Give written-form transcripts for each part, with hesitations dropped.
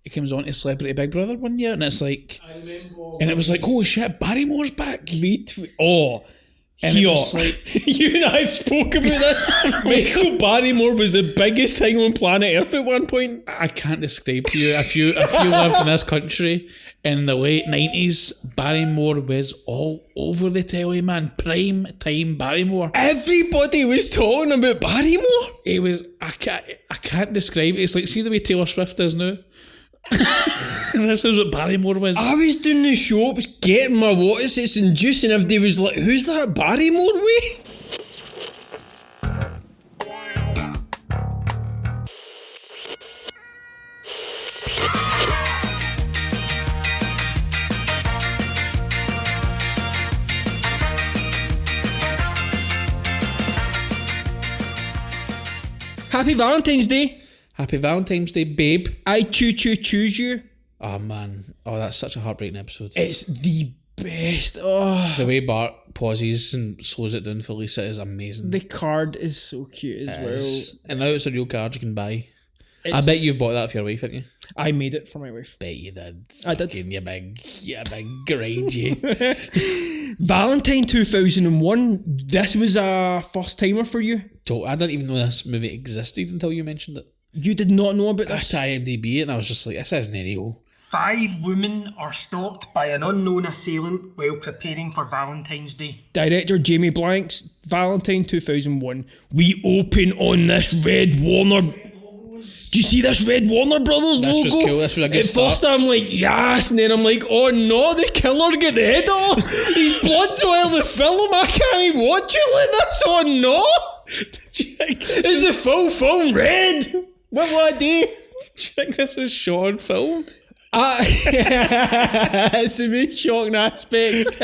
he comes on to Celebrity Big Brother one year, and it's like, and it was like, holy shit, Barrymore's back. And it was like, you and I have spoken about this. Michael Barrymore was the biggest thing on planet Earth at one point. I can't describe to you, if you lived in this country in the late 90s, Barrymore was all over the telly, man. Prime time Barrymore. Everybody was talking about Barrymore. It was, I can't describe it. It's like, see the way Taylor Swift is now? This is what Barrymore was. I was doing the show, I was getting my water and juice, and everybody was like, who's that Barrymore way? Happy Valentine's Day. Happy Valentine's Day, babe. I choose you. Oh man, that's such a heartbreaking episode. It's the best. Oh, the way Bart pauses and slows it down for Lisa is amazing. The card is so cute as well. And now it's a real card you can buy. I bet you've bought that for your wife, haven't you? I made it for my wife. Bet you did. I did. You big grind, you. Valentine 2001. This was a first timer for you. So I didn't even know this movie existed until you mentioned it. You did not know about I this? had to IMDb it and I was just like, this isn't real. 5 women are stalked by an unknown assailant while preparing for Valentine's Day. Director Jamie Blank's Valentine 2001. We open on this red Warner. Do you see this red Warner Brothers logo? This was cool. This was a good start. At first I'm like, yes, and then I'm like, oh no, the killer get the head off. His blood's all the film. I can't even watch it like this. Oh no. Is the full film red? What will I do? Check, this was shot on film. It's the most shocking aspect.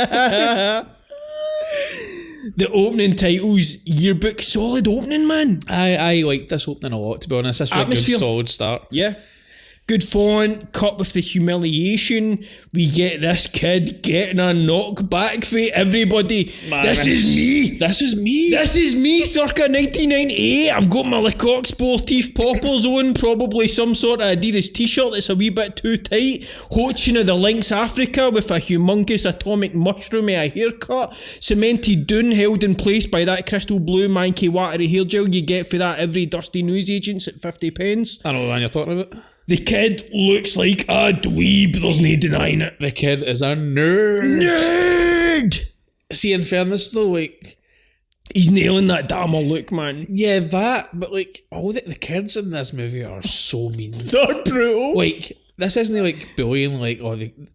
The opening titles, yearbook, solid opening, man. I liked this opening a lot, to be honest. This was a good solid start. Yeah. Good font, cut with the humiliation. We get this kid getting a knockback for everybody. Man, this is me. This is me. This is me circa 1998. I've got my Lecoq Sportif poppers on, probably some sort of Adidas t-shirt that's a wee bit too tight. Hoaching of the Lynx Africa with a humongous atomic mushroom of a haircut. Cemented down, held in place by that crystal blue manky watery hair gel you get for that every dusty newsagents at 50 pence. I know what man you're talking about. The kid looks like a dweeb, there's no denying it. The kid is a nerd. See, in fairness though, like, he's nailing that Dahmer look, man. Yeah, that, but like, all the kids in this movie are so mean. They're brutal. Like, this isn't like bullying, like,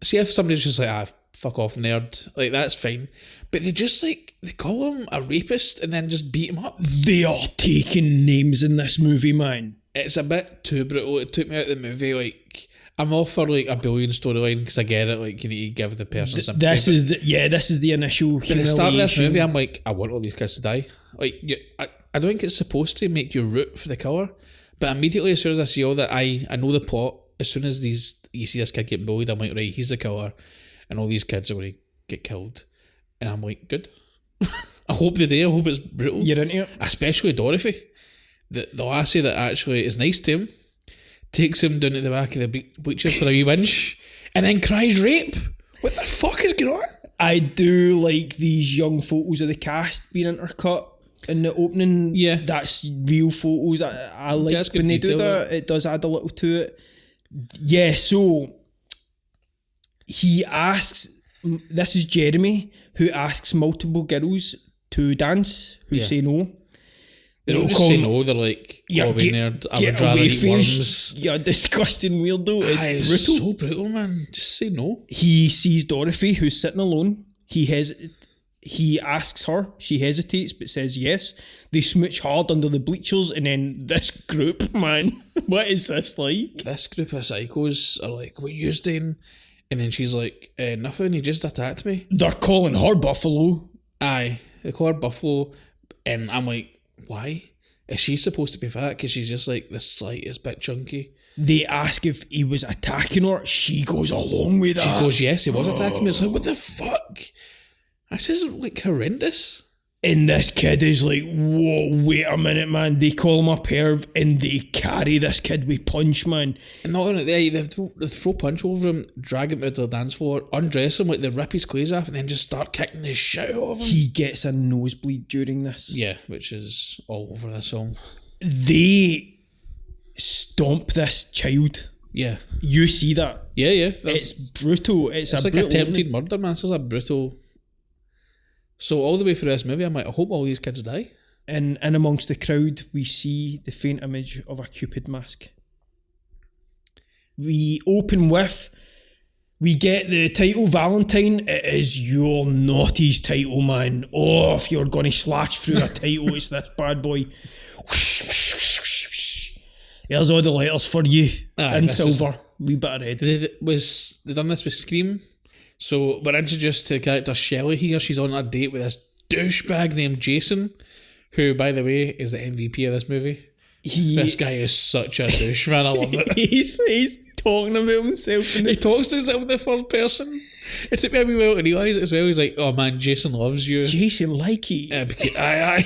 see if somebody's just like, fuck off nerd, like, that's fine. But they just like, they call him a rapist and then just beat him up. They are taking names in this movie, man. It's a bit too brutal. It took me out of the movie. Like, I'm all for like a bullying storyline because I get it. Like, you need to give the person sympathy. This is the initial. At the start of this movie, I'm like, I want all these kids to die. Like, I don't think it's supposed to make you root for the killer, but immediately as soon as I see all that, I know the plot. As soon as you see this kid getting bullied, I'm like, right, he's the killer, and all these kids are going to get killed, and I'm like, good. I hope they do. I hope it's brutal. You're into it, especially Dorothy. The lassie that actually is nice to him, takes him down to the back of the bleachers for a wee winch, and then cries rape. What the fuck is going on? I do like these young photos of the cast being intercut in the opening. Yeah. That's real photos. I like when they do that. It does add a little to it. Yeah, so he asks, this is Jeremy, who asks multiple girls to dance, who say no. They don't just say no, they're like, oh, nerd, I would rather eat worms. You're a disgusting weirdo. It's brutal. So brutal, man. Just say no. He sees Dorothy, who's sitting alone. He asks her. She hesitates, but says yes. They smooch hard under the bleachers, and then this group, man, what is this like? This group of psychos are like, what you doing? And then she's like, nothing, he just attacked me. They're calling her Buffalo. Aye, they call her Buffalo, and I'm like, why? Is she supposed to be fat? Because she's just like the slightest bit chunky. They ask if he was attacking her. She goes along with that. She goes, yes, he was attacking me. It's like, what the fuck? This is like horrendous. And this kid is like, whoa, wait a minute, man. They call him a perv and they carry this kid with punch, man. And not only that, they throw punch over him, drag him out to the dance floor, undress him, like they rip his clothes off and then just start kicking the shit out of him. He gets a nosebleed during this. Yeah, which is all over this film. They stomp this child. Yeah. You see that? Yeah. It's brutal. It's like brutal attempted murder, man. This is a brutal... So all the way through this movie, I'm like, I hope all these kids die. And in amongst the crowd, we see the faint image of a Cupid mask. We open with, we get the title Valentine. It is your naughty's title, man. Oh, if you're going to slash through a title, it's this bad boy. Here's all the letters for you in silver. Wee bit of red. They done this with Scream. So we're introduced to the character Shelley here. She's on a date with this douchebag named Jason, who, by the way, is the MVP of this movie. This guy is such a douche, man. I love it. He's talking about himself. He talks to himself in the third person. It took me a wee while to realise it as well. He's like, oh man, Jason loves you. Jason likey. Aye.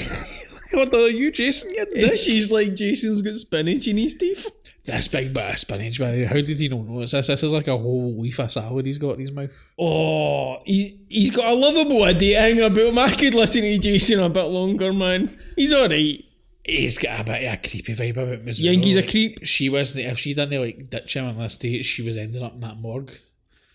What are you, Jason? And she's like, Jason's got spinach in his teeth. This big bit of spinach, by the way. How did he not notice this? This is like a whole leaf of salad he's got in his mouth. Oh, he's got a lovable idea hanging about him. I could listen to Jason a bit longer, man. He's alright. He's got a bit of a creepy vibe about him as You think he's a like, creep? She wasn't. If she didn't like ditch him on this date, she was ending up in that morgue.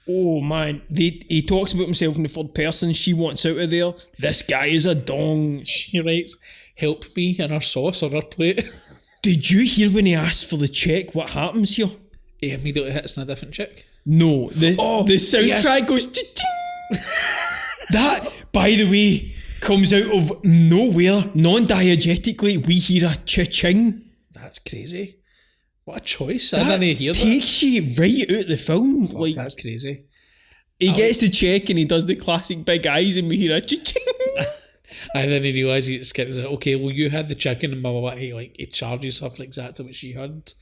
Oh man, he talks about himself in the third person. She wants out of there. This guy is a dong. She writes, "Help me," and her sauce on her plate. Did you hear when he asked for the check? What happens here? He immediately hits on a different chick. No, the soundtrack goes cha-ching. That, by the way, comes out of nowhere. Non-diegetically, we hear a cha-ching. That's crazy. What a choice. I didn't hear that. Takes you right out the film. Fuck, like that's crazy. He gets the check and he does the classic big eyes and we hear a cha-ching. And then he realises he's getting like, okay, well, you had the chicken and blah, blah, blah. He charges her for exactly what she had.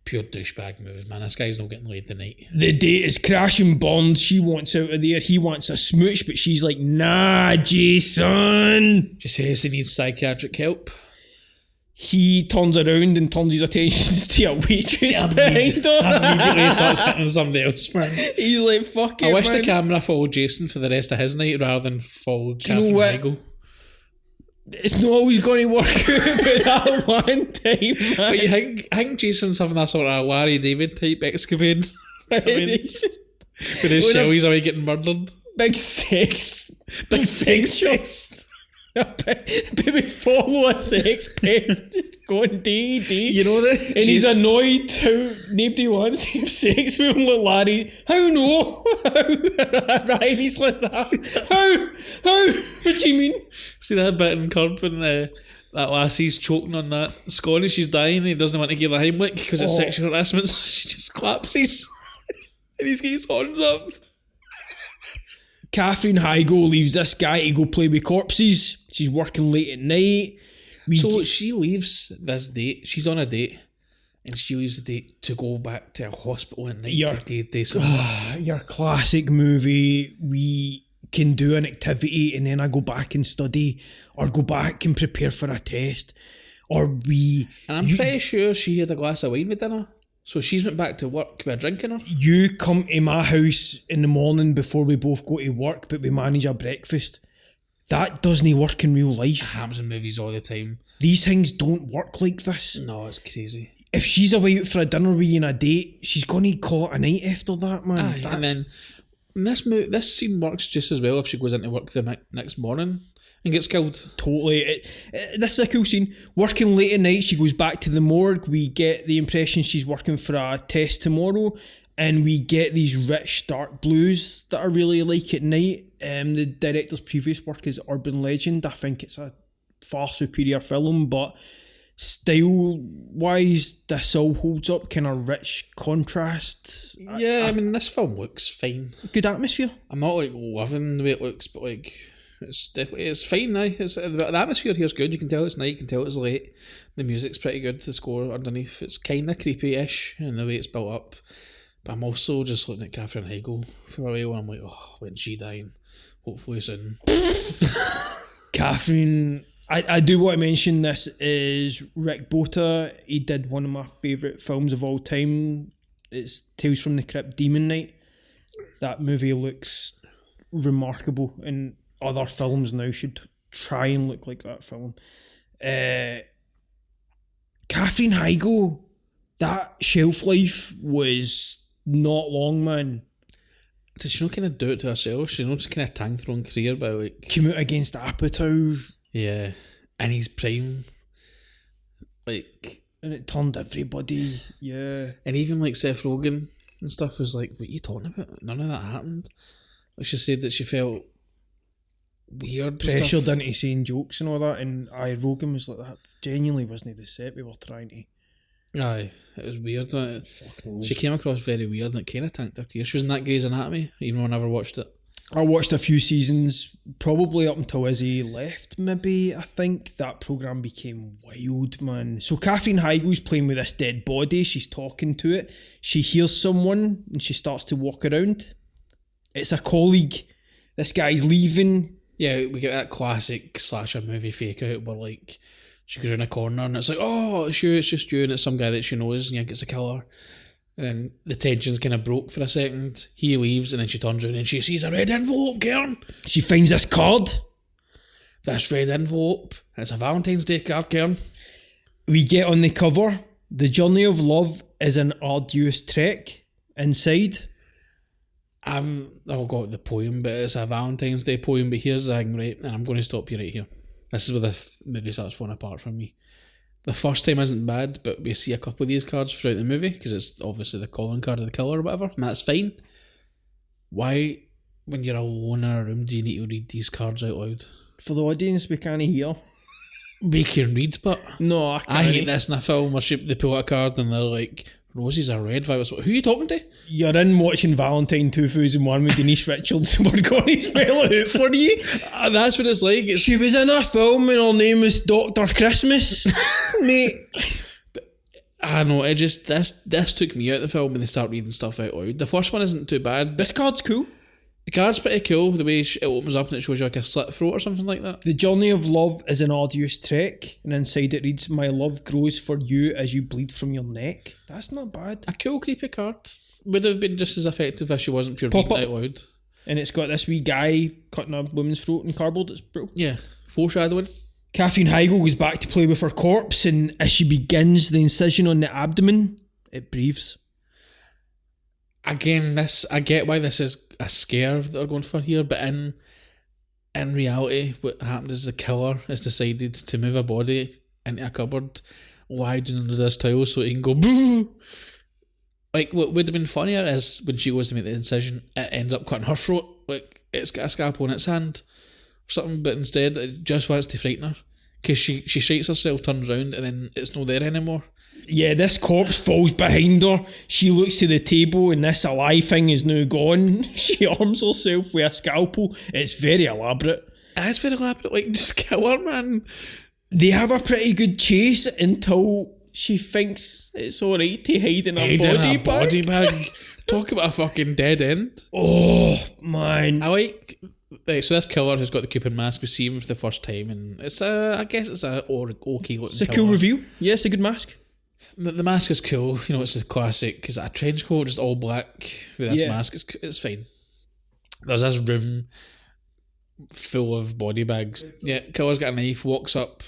Pure douchebag move, man. This guy's not getting laid tonight. The date is crashing burned. She wants out of there. He wants a smooch, but she's like, nah, Jason. She says he needs psychiatric help. He turns around and turns his attention to a waitress behind her. Immediately starts hitting somebody else, man. He's like, fuck it, I wish man. the camera followed Jason for the rest of his night rather than follow you Catherine know what? Heigl. It's not always going to work out with that one time, man. But you think Jason's having that sort of Larry David type escapade? I mean, It's just with his Shelly's away getting murdered. big sex fest. Baby follow a sex pest just going day. You know that? And he's annoyed how nobody wants to have sex with him like Larry. How no? How? He's like that. How? What do you mean? See that bit in Curb when that lassie's choking on that scone, she's dying and he doesn't want to give her Heimlich because it's sexual harassment, so she just collapses and he's got his horns up. Catherine Heigl leaves this guy to go play with corpses. She's working late at night. She leaves this date. She's on a date, and she leaves the date to go back to a hospital at night to do something. Your classic movie. We can do an activity, and then I go back and study, or go back and prepare for a test, or we. And I'm pretty sure she had a glass of wine with dinner. So she's went back to work with a drink in her. You come to my house in the morning before we both go to work, but we manage a breakfast. That doesn't work in real life. It happens in movies all the time. These things don't work like this. No, it's crazy. If she's away out for a dinner with you on a date, she's going to call it a night after that, man. Aye, and then this scene works just as well if she goes into work the next morning and gets killed. Totally. This is a cool scene. Working late at night, she goes back to the morgue. We get the impression she's working for a test tomorrow, and we get these rich dark blues that I really like at night. The director's previous work is Urban Legend. I think it's a far superior film, but style-wise, this all holds up. Kind of rich contrast. Yeah, I mean, this film looks fine. Good atmosphere. I'm not like loving the way it looks, but like it's fine now. The atmosphere here is good. You can tell it's night. You can tell it's late. The music's pretty good. The score underneath, it's kind of creepy-ish in the way it's built up. But I'm also just looking at Catherine Heigl for a while, and I'm like, oh, when's she dying? Hopefully soon. Catherine, I do want to mention this is Rick Bota. He did one of my favourite films of all time. It's Tales from the Crypt, Demon Knight. That movie looks remarkable, and other films now should try and look like that film. Catherine Heigl, that shelf life was not long, man. Did she not kind of do it to herself? She not just kind of tanked her own career by like... Came out against Apatow. Yeah. In his prime. Like... And it turned everybody, yeah. And even like Seth Rogen and stuff was like, what are you talking about? None of that happened. Like she said that she felt weird. Pressured into saying jokes and all that, and Rogan was like, that genuinely wasn't the set we were trying to... Aye, it was weird. She came across very weird and it kind of tanked her career. She was in that Grey's Anatomy, even though I never watched it. I watched a few seasons, probably up until Izzy left, maybe. I think that programme became wild, man. So Catherine Heigl's playing with this dead body. She's talking to it. She hears someone and she starts to walk around. It's a colleague. This guy's leaving. Yeah, we get that classic slasher movie fake out where like she goes in a corner and it's like, oh, it's you, it's just you, and it's some guy that she knows and you think it's a killer. And the tension's kind of broke for a second. He leaves and then she turns around and she sees a red envelope, Karen. She finds this card. This red envelope. It's a Valentine's Day card, Karen. We get on the cover. The journey of love is an arduous trek. Inside. I'll go with the poem, but it's a Valentine's Day poem. But here's the thing, right? And I'm going to stop you right here. This is where the movie starts falling apart from me. The first time isn't bad, but we see a couple of these cards throughout the movie because it's obviously the calling card of the killer or whatever, and that's fine. Why, when you're alone in a room, do you need to read these cards out loud? For the audience, we can't hear. We can read, but no, I can't. I hate this in a film where they pull out a card and they're like, roses are red. Who are you talking to? You're in watching Valentine 2001 with Denise Richards and we're going to spell it out for you. That's what it's like. She was in a film and her name was Dr. Christmas. Mate. I know, it just, this took me out of the film when they start reading stuff out loud. The first one isn't too bad. This card's cool. The card's pretty cool, the way it opens up and it shows you like a slit throat or something like that. The journey of love is an arduous trek, and inside it reads, my love grows for you as you bleed from your neck. That's not bad. A cool, creepy card. Would have been just as effective if she wasn't pure reading out loud. And it's got this wee guy cutting a woman's throat in cardboard. It's brutal. Yeah, foreshadowing. Catherine Heigl goes back to play with her corpse, and as she begins the incision on the abdomen, it breathes. Again, I get why this is a scare that they're going for here, but in reality, what happened is the killer has decided to move a body into a cupboard, widen under this tile so it can go boo. Like, what would have been funnier is when she goes to make the incision, it ends up cutting her throat. Like, it's got a scalpel in its hand or something, but instead it just wants to frighten her because she shakes herself, turns around, and then it's not there anymore. Yeah, this corpse falls behind her. She looks to the table and this alive thing is now gone. She arms herself with a scalpel. It's very elaborate. It's very elaborate. Like, just kill her, man. They have a pretty good chase until she thinks it's alright to hide in a body bag. Talk about a fucking dead end. Oh, man. I like... Right, so this killer who's got the Cupid mask, we see him for the first time, and I guess it's a okay looking It's a cool review. Yeah, it's a good mask. The mask is cool, you know, it's a classic. Is it a trench coat, just all black with this mask? It's fine. There's this room full of body bags. Yeah, killer's got a knife, walks up,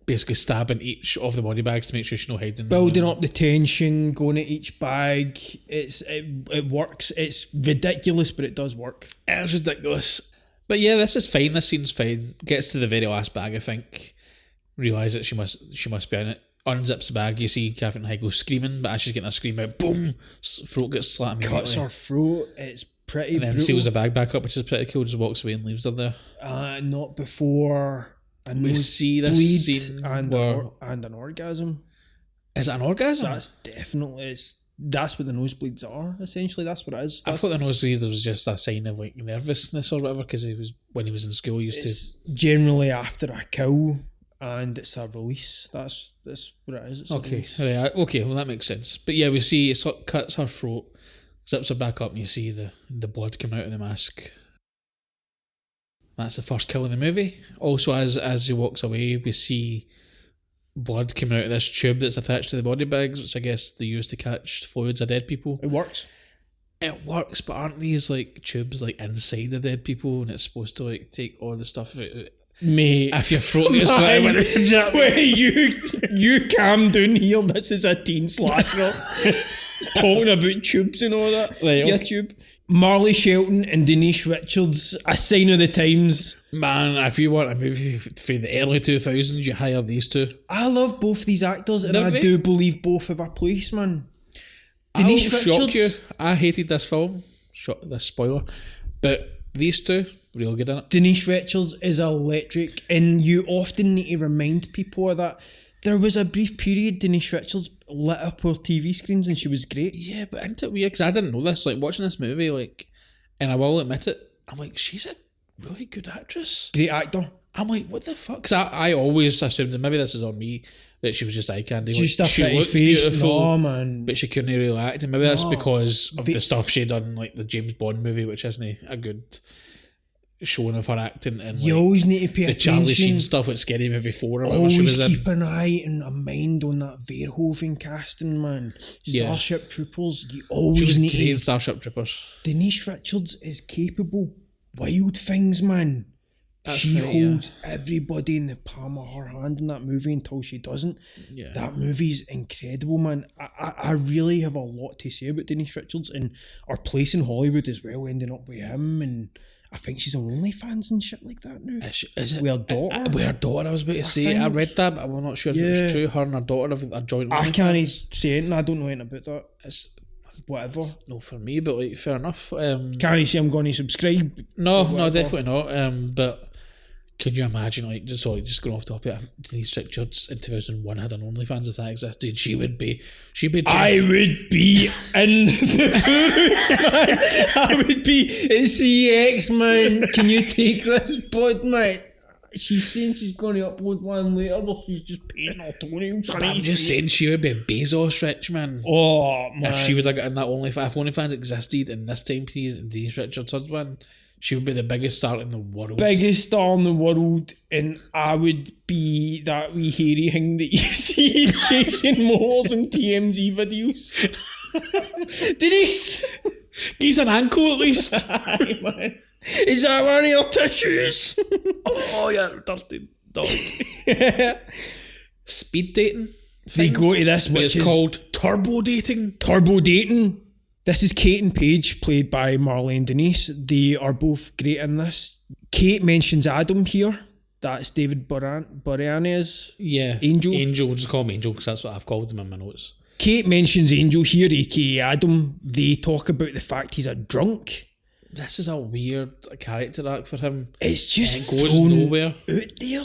basically stabbing each of the body bags to make sure she's not hiding. Building up the tension, going at each bag. It works. It's ridiculous, but it does work. It's ridiculous. But yeah, this is fine. This scene's fine. Gets to the very last bag, I think. Realise that she must be in it. Unzips the bag. You see Catherine Heigl screaming, but as she's getting a scream out, boom, throat gets slat immediately. Cuts her throat. It's pretty. And then brutal. seals the bag back up, which is pretty cool. Just walks away and leaves her there. Not before. We see this scene and an orgasm. Is it an orgasm? That's definitely. That's what the nosebleeds are. Essentially, that's what it is. I thought the nosebleeds was just a sign of like nervousness or whatever, because when he was in school, it's generally after a kill. And it's a release. That's what it is. It's okay, well that makes sense. But yeah, we see it cuts her throat, zips her back up, and you see the blood coming out of the mask. That's the first kill in the movie. Also, as he walks away, we see blood coming out of this tube that's attached to the body bags, which I guess they use to catch fluids of dead people. It works. It works, but aren't these like tubes like inside the dead people, and it's supposed to like take all the stuff out? Mate, If you're floating yourself, wait, you calm down here. This is a teen slasher talking about tubes and all that. Right, Yeah, okay. tube. Marley Shelton and Denise Richards, a sign of the times. man, if you want a movie for the early 2000s, you hire these two. I love both these actors, and They're I great. do believe both have a place, man. I'll Denise shock you. Richards. I hated this film. This spoiler, but these two real good in it. Denise Richards is electric, and you often need to remind people of that. There was a brief period Denise Richards lit up her TV screens, and she was great. Yeah, but isn't it weird? Because I didn't know this. Like watching this movie, like, and I will admit it, I'm like, she's a really good actress. Great actor. I'm like, what the fuck? Because I always assumed, and maybe this is on me, that she was just eye candy. Like, Just a she pretty looked face. beautiful, No, man. but she couldn't really act. And maybe that's No. because of Ve- the stuff she'd done, like the James Bond movie, which isn't a good showing of her acting. And You like, always need to pay the Charlie Sheen attention. stuff with Scary Movie 4 or whatever she Always was in. keep an eye and a mind on that Verhoeven casting, man. Yeah. Starship Troopers, you She always was need great in to... Starship Troopers. Denise Richards is capable. Wild Things, man. That's She right, yeah. holds everybody in the palm of her hand in that movie until she doesn't. Yeah. That movie's incredible, man. I really have a lot to say about Denise Richards and her place in Hollywood as well, ending up with him, and I think she's on OnlyFans and shit like that now. Is it? With her daughter. With her daughter, I was about to say. I think- read that, but I'm not sure if it Yeah. was true. Her and her daughter have a joint I can't OnlyFans. say anything. I don't know anything about that. It's Whatever. no for me, but like fair enough. Can't say I'm going to subscribe. No, whatever. definitely not. But can you imagine, like, just going off topic, if Denise Richards in 2001 had an OnlyFans, if that existed, she'd be. I would be in the chorus, man. I would be in CX, man. Can you take this pod, mate? She's saying she's going to upload one later, but she's just paying her toenails. I'm just saying she would be Bezos rich, man. Oh, man. If she would have got in that OnlyFans, if OnlyFans existed in this time period and Denise Richards had one, she would be the biggest star in the world. Biggest star in the world, and I would be that wee hairy thing that you see chasing motors in TMZ videos. Denise! He's an ankle at least. Aye, man. Is that one of your tissues? Oh yeah, dirty dog. Speed dating. They go to this, But which it's is called turbo dating. Turbo Dating. This is Kate and Paige, played by Marley and Denise. They are both great in this. Kate mentions Adam here. That's David Boreanaz. Yeah, Angel. Angel. We'll just call him Angel because that's what I've called him in my notes. Kate mentions Angel here, aka Adam. They talk about the fact he's a drunk. This is a weird character arc for him. It's just And it goes thrown nowhere. out there.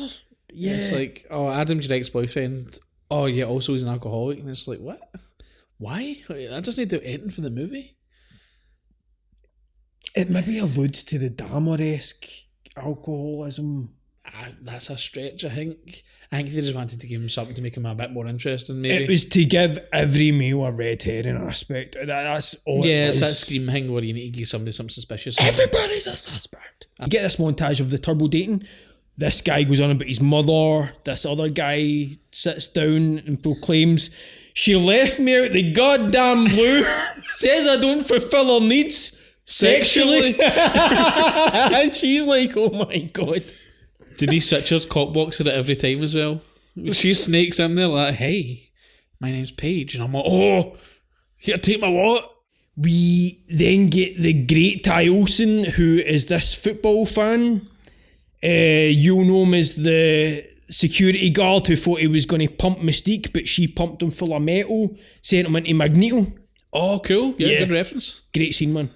Yeah. It's like, oh, Adam's your ex-boyfriend. Oh yeah, also he's an alcoholic, and it's like, what? Why? Like, that doesn't do anything for the movie. It maybe alludes to the Dahmer-esque alcoholism. That's a stretch, I think. I think they just wanted to give him something to make him a bit more interesting, maybe. It was to give every male a red herring aspect. That's all yeah, it it's was. that Scream thing where you need to give somebody something suspicious. Everybody's a suspect. You get this montage of the turbo dating. This guy goes on about his mother. This other guy sits down and proclaims, "She left me out the goddamn blue. Says I don't fulfill her needs sexually." And she's like, "Oh my god." Denise Richards cockboxing it every time as well. She snakes in there like, hey, my name's Paige. And I'm like, oh, here, take my wallet. We then get the great Ty Olsen, who is this football fan. You'll know him as the security guard who thought he was going to pump Mystique, but she pumped him full of metal, sent him into Magneto. Oh, cool. Yeah, Yeah. good reference. Great scene, man.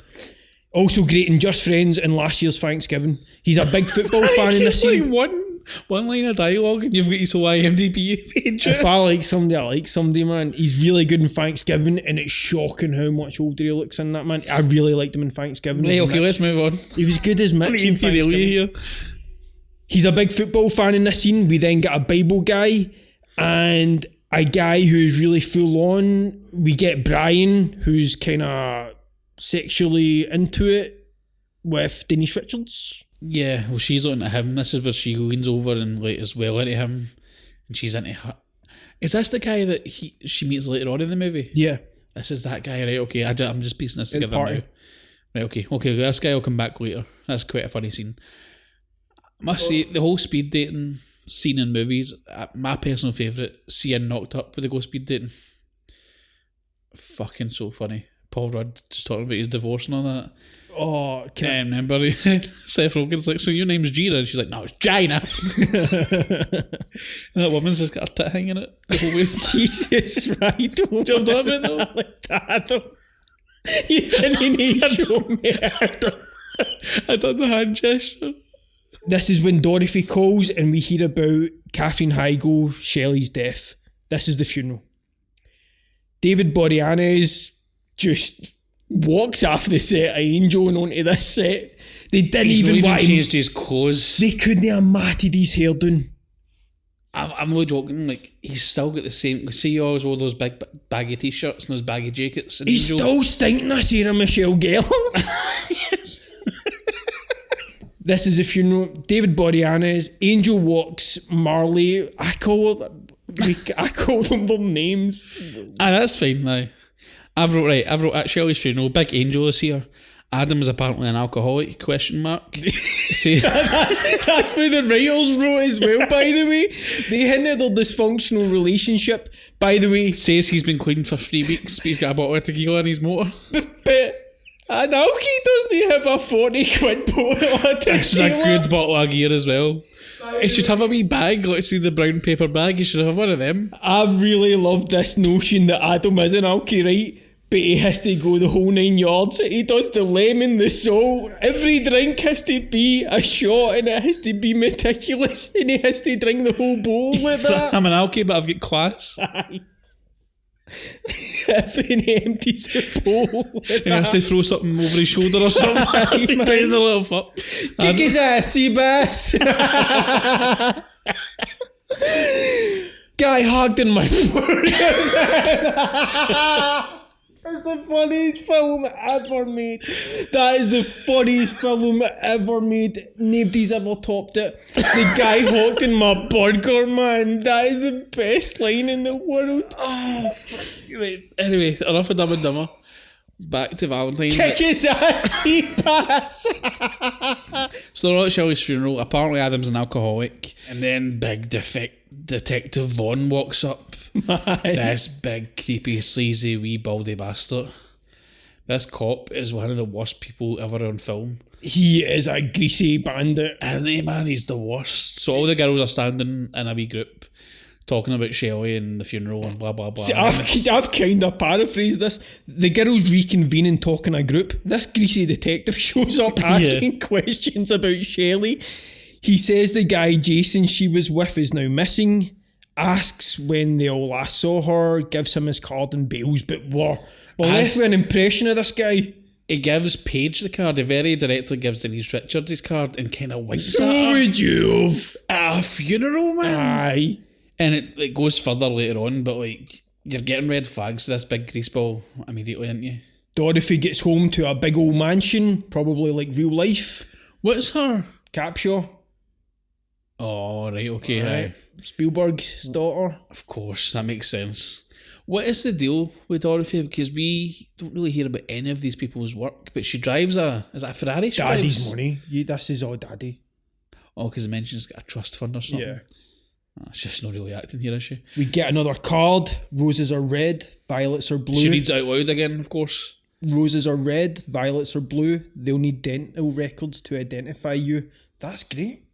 Also great in Just Friends and last year's Thanksgiving. He's a big football fan in this Like scene. one line of dialogue and you've got his whole IMDb page. If I like somebody, I like somebody, man. He's really good in Thanksgiving, and it's shocking how much older he looks in that, man. I really liked him in Thanksgiving. Hey, as okay, Mitch. let's move on. He was good as Mitch in Into really Thanksgiving. here. He's a big football fan in this scene. We then get a Bible guy and a guy who's really full on. We get Brian, who's kind of sexually into it with Denise Richards. Yeah, well, she's looking at him. This is where she leans over and like is well into him, and she's into her. Is this the guy that she meets later on in the movie? Yeah. This is that guy, right? Okay, I'm just piecing this In together party. now. Right, okay, this guy will come back later. That's quite a funny scene. I must say, the whole speed dating scene in movies, my personal favourite, seeing Knocked Up where they go speed dating. Fucking so funny. Paul Rudd just talking about his divorce and all that. Oh, Can I remember Seth Rogen's like, so your name's Gina? And she's like, no, it's Gina. And that woman's just got her tit hanging it the whole way. Jesus, right. Do you know what I'm talking about, though? Like that, though. You didn't need to show me. I done the hand gesture. This is when Dorothy calls and we hear about Catherine Heigl, Shelley's death. This is the funeral. David Boreanaz just walks off the set of Angel and onto this set. They didn't He's even not want him. changed his clothes. They couldn't have matted his hair down. I'm really joking. Like, he's still got the same. See, he always wore those big baggy t-shirts and those baggy jackets. And He's still stinking of Sarah Michelle Gellar. Yes. This is the funeral. David Boreanaz. Angel walks. Marley. I call them their names. That's fine. Aye. I've wrote at Shelley's funeral. Big Angel is here. Adam is apparently an alcoholic? See, That's what the writers wrote as well, by the way. They hinted their dysfunctional relationship. By the way, says he's been clean for 3 weeks, but he's got a bottle of tequila in his motor. but an alky doesn't have a 40 quid bottle of This is a tequila. good bottle of gear as well. He should have a wee bag, like see the brown paper bag. He should have one of them. I really love this notion that Adam is an alky, right? But he has to go the whole 9 yards. He does the lemon, the salt. Every drink has to be a shot and it has to be meticulous and he has to drink the whole bowl with So, that. I'm an alky, but I've got class. Aye. Everything empties the bowl with And he has to that. throw something over his shoulder or something. Every man. time the little fuck. Kick his ass, Seabass. Guy hogged in my foot. That's the funniest film ever made. That is the funniest film ever made. Nobody's ever topped it. The guy hogged in my burger, man. That is the best line in the world. Right. Anyway, enough of Dumb and Dumber. Back to Valentine. Kick his ass, Seabass. So they're all at Shelley's funeral. Apparently Adam's an alcoholic. And then big Detective Vaughn walks up. This big, creepy, sleazy, wee baldy bastard. This cop is one of the worst people ever on film. He is a greasy bandit. Isn't he, man? He's the worst. So all the girls are standing in a wee group talking about Shelley and the funeral and blah, blah, blah. I've kind of paraphrased this. The girls reconvene and talk in a group. This greasy detective shows up asking questions about Shelley. He says the guy Jason she was with is now missing. Asks when they all last saw her. Gives him his card and bails. But we're left with an impression of this guy. He gives Paige the card. He very directly gives Denise Richards his card and kind of winks at So her. would you have? At a funeral, man. Aye. And it goes further later on, but like, you're getting red flags for this big greaseball immediately, aren't you? Dorothy gets home to a big old mansion. Probably like real life. What's her? Capshaw. Oh, right, okay, Right. aye. Spielberg's daughter. Of course, that makes sense. What is the deal with Dorothy? Because we don't really hear about any of these people's work, but she drives is that a Ferrari she Daddy's drives? money. This is all daddy. Oh, because it mentions got a trust fund or something. Yeah. Oh, she's just not really acting here, is she? We get another card. Roses are red, violets are blue. She reads it out loud again, of course. Roses are red, violets are blue. They'll need dental records to identify you. That's great.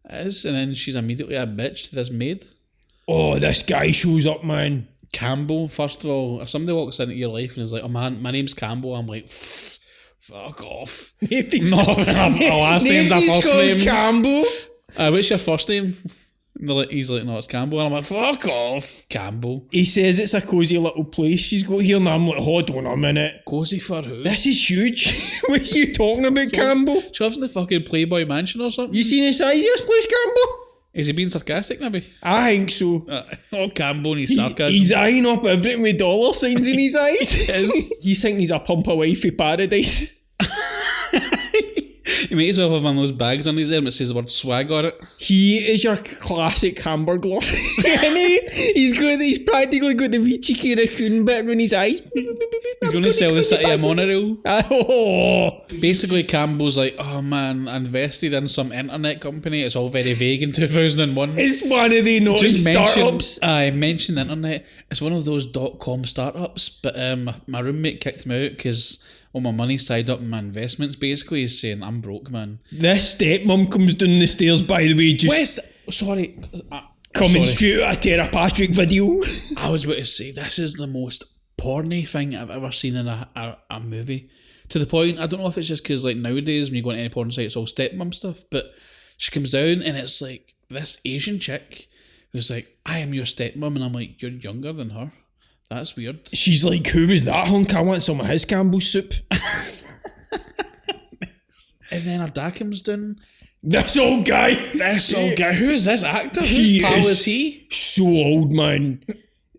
It is, and then she's immediately a bitch to this maid. Oh, this guy shows up, man. Campbell, first of all, if somebody walks into your life and is like, oh man, my name's Campbell, I'm like, fuck off. Nobody's No, our last name's our first called name. Campbell. What's your first name? And he's like, no, it's Campbell. And I'm like, fuck off, Campbell. He says it's a cosy little place she's got here, and I'm like, hold on a minute. Cozy for who? This is huge. What are you talking about, Campbell? She lives in the fucking Playboy Mansion or something. You seen the size of this place, Campbell? Is he being sarcastic, maybe? I think so. Oh, Campbell and his sarcasm. He's eyeing up everything with dollar signs in his eyes. He's thinking he's a pump away for paradise. He might as well have one of those bags on his arm that says the word swag on it. He is your classic Hamburglar. He's practically got the wee cheeky raccoon bit in his eyes. He's going to sell the city a monorail. Oh. Basically, Campbell's like, oh man, I invested in some internet company. It's all very vague in 2001. It's one of the naughty startups. I mentioned internet. It's one of those .com startups, but my roommate kicked me out because all my money's tied up in my investments. Basically, he's saying I'm broke, man. This stepmom comes down the stairs, by the way, just Sorry. coming straight out of Tara Patrick video. I was about to say, this is the most porny thing I've ever seen in a movie. To the point, I don't know if it's just because like nowadays when you go on any porn site, it's all stepmom stuff, but she comes down and it's like this Asian chick who's like, I am your stepmom, and I'm like, you're younger than her. That's weird. She's like, who was that hunk? I want some of his Campbell's soup. And then her dad comes down. This old guy. Who is this actor? He Whose pal is is he? so old, man.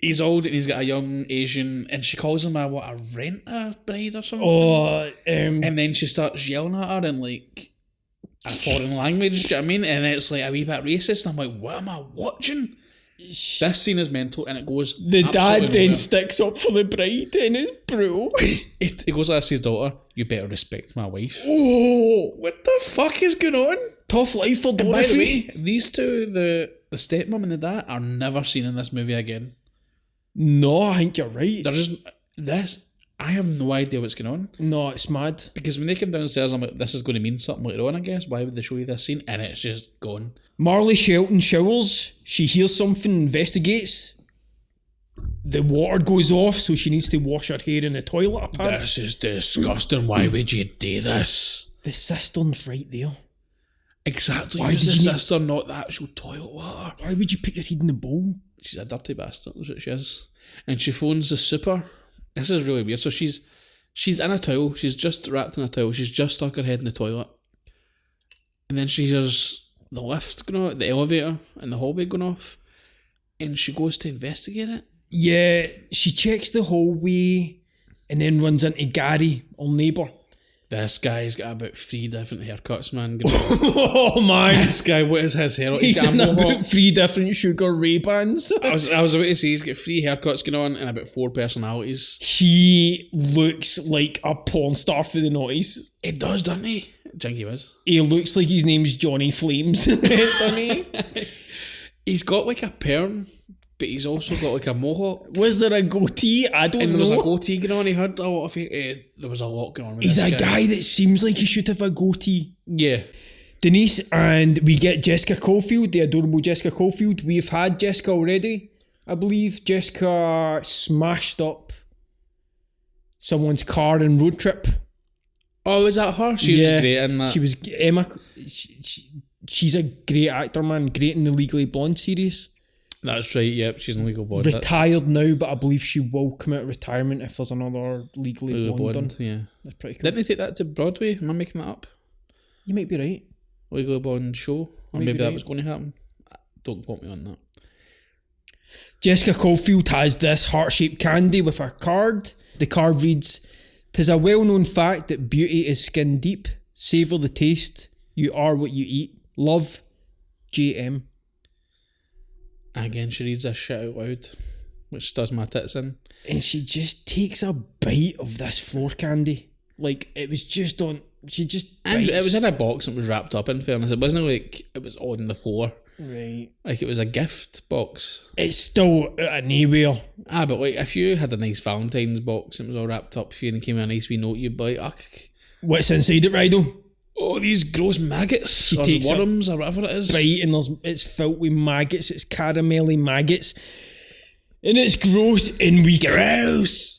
He's old and he's got a young Asian, and she calls him a renter bride or something. And then she starts yelling at her in like a foreign language, do you know what I mean? And it's like a wee bit racist. I'm like, what am I watching? This scene is mental, and it goes. The dad then nowhere. sticks up for the bride, and it's brutal. He goes to ask his daughter, you better respect my wife. Oh, What the fuck is going on? tough life for And by the Dorothy. way, these two, the stepmom and the dad, are never seen in this movie again. No, I think you're right. They're just this. I have no idea what's going on. No, it's mad. Because when they come downstairs, I'm like, this is going to mean something later on, I guess. Why would they show you this scene? And it's just gone. Marley Shelton showers. She hears something, investigates. The water goes off, so she needs to wash her hair in the toilet, apparently. This is disgusting. Why would you do this? The cistern's right there. Exactly. Why Use the did you- sister, not the actual toilet water. Why would you put your head in the bowl? She's a dirty bastard, that's what she is. And she phones the super. This is really weird. So she's in a towel. She's just wrapped in a towel. She's just stuck her head in the toilet. And then she hears the lift going off, the elevator and the hallway going off. And she goes to investigate it. Yeah, she checks the hallway and then runs into Gary, our neighbour. This guy's got about 3 different haircuts, man. Oh man, This guy, what is his hair? he's in got a about mohawk. 3 different sugar Ray-Bans. I was about to say he's got 3 haircuts going on and about 4 personalities. He looks like a porn star for the noughties. He does, doesn't he? Jinky Wiz. He looks like his name's Johnny Flames, doesn't he? He's got like a perm, but he's also got like a mohawk. Was there a goatee? I don't And there know. was a goatee going on. He had a lot of there was a lot going on with He's this a guy that seems like he should have a goatee. Yeah. Denise, and we get Jessica Caulfield, the adorable Jessica Caulfield. We've had Jessica already, I believe. Jessica smashed up someone's car in Road Trip. Oh, is that her? She was great in that. She was Emma. She's a great actor, man. Great in the Legally Blonde series. That's right, yep. She's in Legal Blonde. Retired now, but I believe she will come out of retirement if there's another Legally Legal Blonde Blonde, done. yeah. That's pretty cool. Didn't they take that to Broadway? Am I making that up? You might be right. Legal Blonde show? Or Maybe maybe that right. was going to happen? Don't quote me on that. Jessica Caulfield has this heart-shaped candy with a card. The card reads, "'Tis a well-known fact that beauty is skin deep. Savour the taste. You are what you eat. Love, JM." Again, she reads this shit out loud, which does my tits in. And she just takes a bite of this floor candy. Like, it was just on... She just And bites. it was in a box and it was wrapped up, in fairness. It wasn't like it was on the floor. Right. Like it was a gift box. It's still out of nowhere. Ah, but like if you had a nice Valentine's box and it was all wrapped up for you and it came with a nice wee note, you'd be like, What's inside it, Rido? oh, these gross maggots or takes a worms or whatever it is. Bite, and it's filled with maggots. It's caramelly maggots. And it's gross, and we... Gross!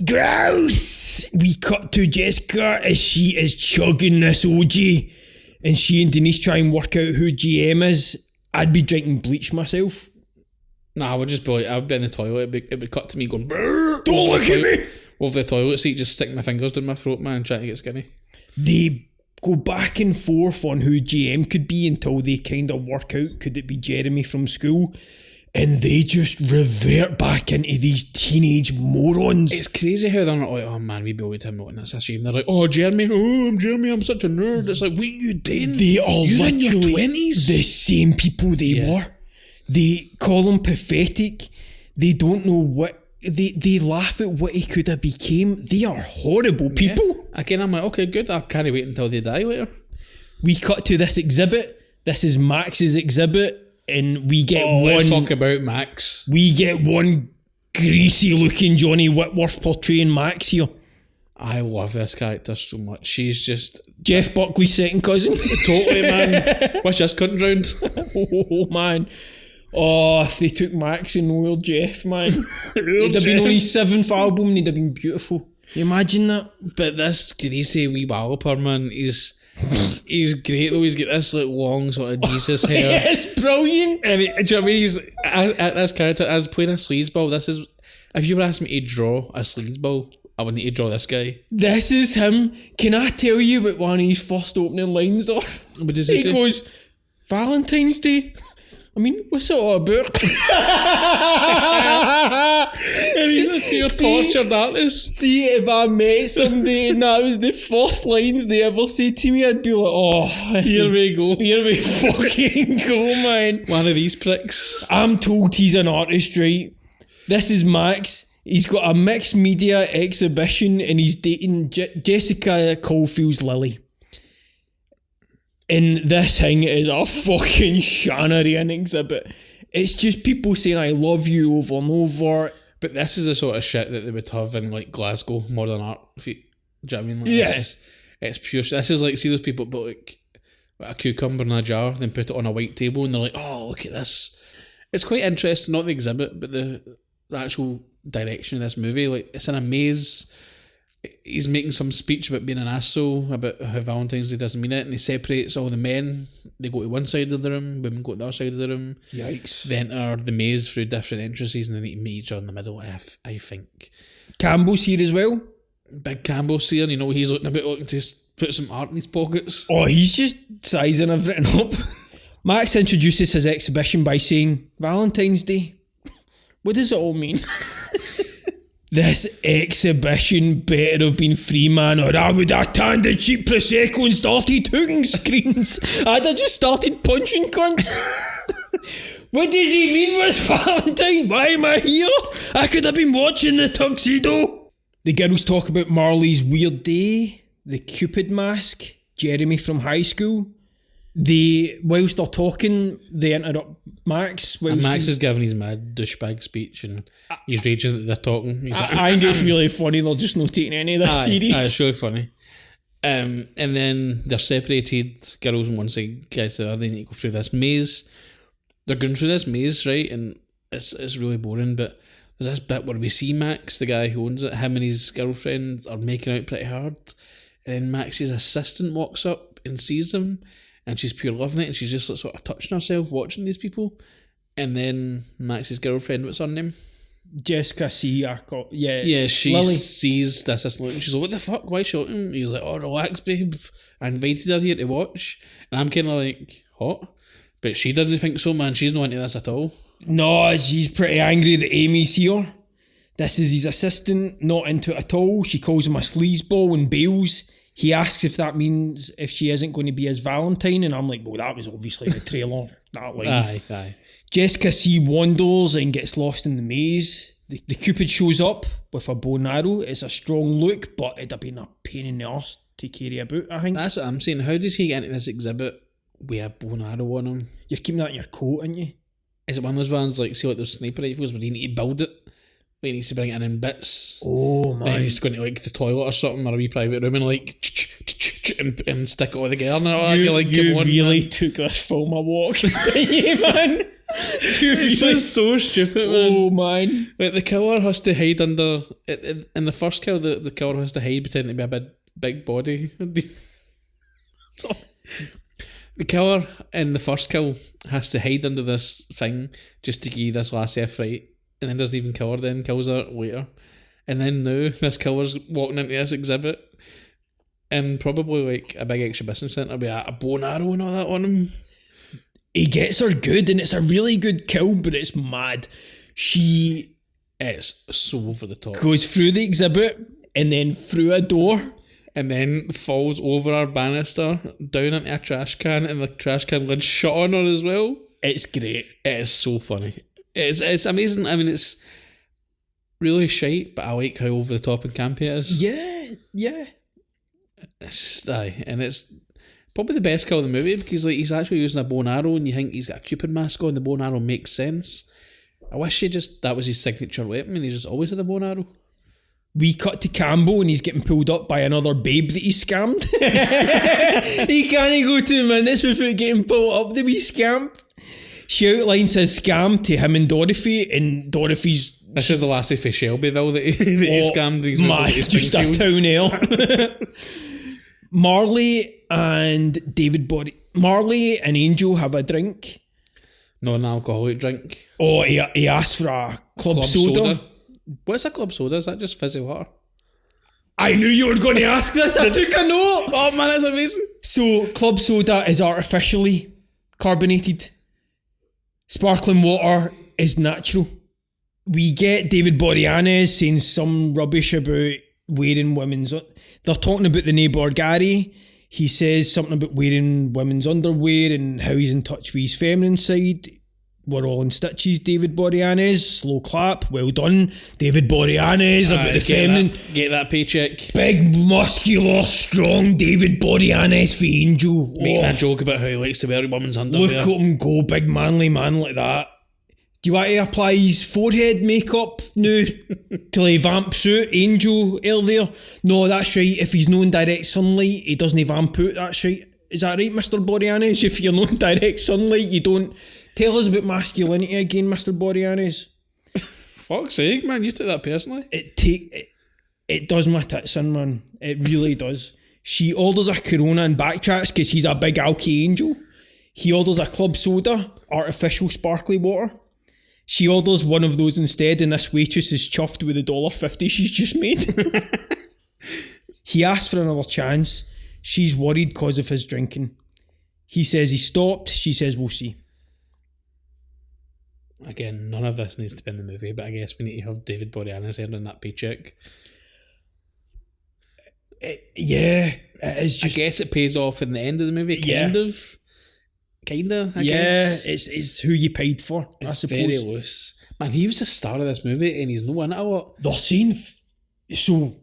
We cut to Jessica as she is chugging this OG, and she and Denise try and work out who GM is. I'd be drinking bleach myself. Nah, I would just be like, I would be in the toilet, it would cut to me going, "Brrr," Don't over look the at toilet- me! Over the toilet seat, just sticking my fingers down my throat, man, and trying to get skinny. They go back and forth on who GM could be until they kind of work out, could it be Jeremy from school? and they just revert back into these teenage morons. It's crazy how they're not like, oh man, we built him out and it's a shame. They're like, oh Jeremy, I'm Jeremy, I'm such a nerd. It's like, what are you doing? They are You're in your literally 20s. the same people they were. They call him pathetic. They don't know what... They laugh at what he could have became. They are horrible people. Yeah. Again, I'm like, okay, good. I can't wait until they die later. We cut to this exhibit. This is Max's exhibit. And we get one... Let's talk about Max. We get one greasy looking Johnny Whitworth portraying Max here. I love this character so much. She's just... Jeff Buckley's second cousin. Totally, man. Wish this couldn't round. Oh, man. Oh, if they took Max and Noel Jeff, man. It'd have been on his 7th album and he'd have been beautiful. You imagine that? But this greasy wee walloper, man, he's great though. He's got this like long sort of Jesus hair. Yeah, it's brilliant. And do you know what I mean? He's at this character as playing a sleazeball. This is, if you were asking me to draw a sleazeball, I would need to draw this guy. This is him. Can I tell you what one of his first opening lines are? What does he say? Goes, Valentine's Day? I mean, what's it all about? And you're tortured artist. See, if I met somebody and that was the first lines they ever say to me, I'd be like, oh, Here we go. Here we fucking go, man. One of these pricks. I'm told he's an artist, right? This is Max. He's got a mixed media exhibition and he's dating Jessica Caulfield's Lily. And this thing is a fucking shannery exhibit. It's just people saying I love you over and over. But this is the sort of shit that they would have in like Glasgow modern art. Do you know what I mean? Like, Yeah. It's pure shit. This is like, see those people put like a cucumber in a jar, then put it on a white table and they're like, oh, look at this. It's quite interesting, not the exhibit, but the actual direction of this movie. Like, it's in a maze. He's making some speech about being an asshole, about how Valentine's Day doesn't mean it, and he separates all the men. They go to one side of the room, women go to the other side of the room. Yikes. They enter the maze through different entrances and then they meet each other in the middle, I think. Campbell's here as well. Big Campbell's here, he's looking to put some art in his pockets. Oh, he's just sizing everything up. Max introduces his exhibition by saying, Valentine's Day? What does it all mean? This exhibition better have been free, man, or I would have tanned the cheap Prosecco and started hooking screens. I'd have just started punching cunts. What does he mean with Valentine? Why am I here? I could have been watching the tuxedo. The girls talk about Marley's weird day, the Cupid mask, Jeremy from high school. Whilst they're talking, they interrupt Max. And Max is giving his mad douchebag speech and he's raging that they're talking. He's like, I think it's really funny. They're just not taking any of this serious. It's really funny. And then they're separated, girls on one side, guys the other. They need to go through this maze. They're going through this maze, right? And it's really boring, but there's this bit where we see Max, the guy who owns it, him and his girlfriend are making out pretty hard. And then Max's assistant walks up and sees them. And she's pure loving it, and she's just like, sort of touching herself watching these people. And then Max's girlfriend, what's her name? Jessica C. Yeah, she Lily. sees this assistant and she's like, what the fuck, why shot him? He's like, oh, relax, babe. I invited her here to watch. And I'm kind of like, what? But she doesn't think so, man. She's not into this at all. No, she's pretty angry that Amy's here. This is his assistant, not into it at all. She calls him a sleazeball and bails. He asks if that means if she isn't going to be his Valentine, and I'm like, well, that was obviously the trailer. That line. Aye. Jessica C. wanders and gets lost in the maze. The Cupid shows up with a bow and arrow. It's a strong look, but it'd have been a pain in the arse to carry about, I think. That's what I'm saying. How does he get into this exhibit with a bow and arrow on him? You're keeping that in your coat, aren't you? Is it one of those ones, like, see like those sniper rifles where you need to build it? Where he needs to bring it in bits. Oh, man. And he's going to like the toilet or something, or a wee private room, and like and stick it all together. And all that. You Like, come on, really man. took this film a walk, didn't you, man? It's just so stupid, man. Oh, man. Like, the killer has to hide under... In the first kill, the killer has to hide pretending to be a big body. Sorry. The killer in the first kill has to hide under this thing just to give this lassie a fright, and then doesn't even kill her, then kills her later. And then now this killer's walking into this exhibit and probably like a big exhibition centre with a bow and arrow and all that on him. He gets her good, and it's a really good kill, but it's mad. She It's so over the top. goes through the exhibit and then through a door. And then falls over our banister, down into a trash can, and the trash can lid shut on her as well. It's great. It is so funny. It's amazing. I mean, it's really shite, but I like how over the top and campy it is. Yeah. It's just, aye. And it's probably the best kill of the movie because like he's actually using a bow and arrow and you think he's got a Cupid mask on, the bow and arrow makes sense. I wish that was his signature weapon and he just always had a bow and arrow. We cut to Campbell and he's getting pulled up by another babe that he scammed. He can't go 2 minutes without getting pulled up, the wee scamp. She outlines his scam to him and Dorothy, and Dorothy's... This is the lassie for Shelbyville that he scammed. He's moved over to just a Springfield. town ale. Marley and Angel have a drink. Non-alcoholic drink. Oh, he asked for a club soda. What's a club soda? Is that just fizzy water? I knew you were going to ask this. I took a note. Oh man, that's amazing. So, club soda is artificially carbonated. Sparkling water is natural. We get David Boreanaz saying some rubbish about wearing women's... They're talking about the neighbour Gary. He says something about wearing women's underwear and how he's in touch with his feminine side. We're all in stitches, David Boreanaz. Slow clap. Well done, David Boreanaz, about the feminine. Get that paycheck. Big, muscular, strong David Boreanaz for Angel. Making a joke about how he likes to wear a woman's underwear. Look at him go, big manly man like that. Do you want to apply his forehead makeup now till he vamps out Angel earlier? No, that's right. If he's known direct sunlight, he doesn't vamp out. That's right. Is that right, Mr. Boreanaz? If you're known direct sunlight, you don't... Tell us about masculinity again, Mr. Boreanaz. Fuck's sake, man. You took that personally. It does my tits in, man. It really does. She orders a Corona and backtracks because he's a big alky angel. He orders a club soda, artificial sparkly water. She orders one of those instead, and this waitress is chuffed with the $1.50 she's just made. He asks for another chance. She's worried because of his drinking. He says he stopped. She says we'll see. Again, none of this needs to be in the movie, but I guess we need to have David Boreanaz earning that paycheck. Yeah, it is just... I guess it pays off in the end of the movie, kind of, I yeah, guess. it's who you paid for, It's I suppose. very loose. Man, he was the star of this movie and he's no in it a lot. They're saying... So...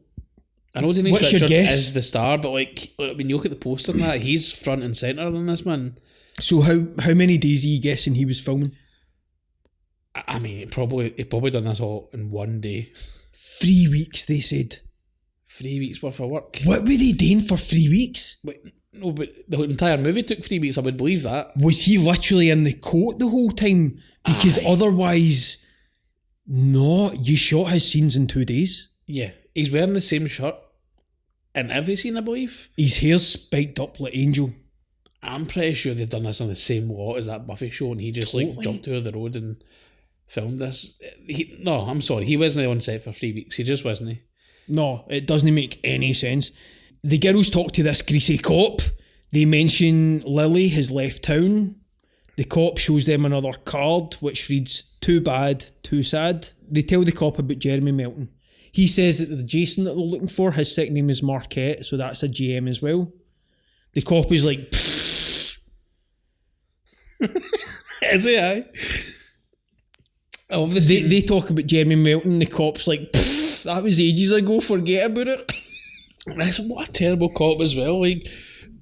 I know Denise What's your Richards guess? is the star, but like when you look at the poster and that, he's front and centre on this, man. So how many days are you guessing he was filming? I mean, he probably done this all in one day. 3 weeks, they said. 3 weeks worth of work. What were they doing for 3 weeks? Wait, no, but the entire movie took 3 weeks. I would believe that. Was he literally in the coat the whole time? Because otherwise... No, you shot his scenes in 2 days. Yeah, he's wearing the same shirt in every scene, I believe. His hair's spiked up like Angel. I'm pretty sure they've done this on the same lot as that Buffy show, and he just like jumped over the road and filmed this. I'm sorry, he wasn't on set for 3 weeks. He just wasn't. No, it doesn't make any sense. The girls talk to this greasy cop. They mention Lily has left town. The cop shows them another card which reads, "Too bad, too sad." They tell the cop about Jeremy Melton. He says that the Jason that they're looking for, his second name is Marquette, so that's a GM as well. The cop is like, pfft. Is he, aye? They talk about Jeremy Melton, the cop's like, pfft, that was ages ago, forget about it. What a terrible cop as well. Like,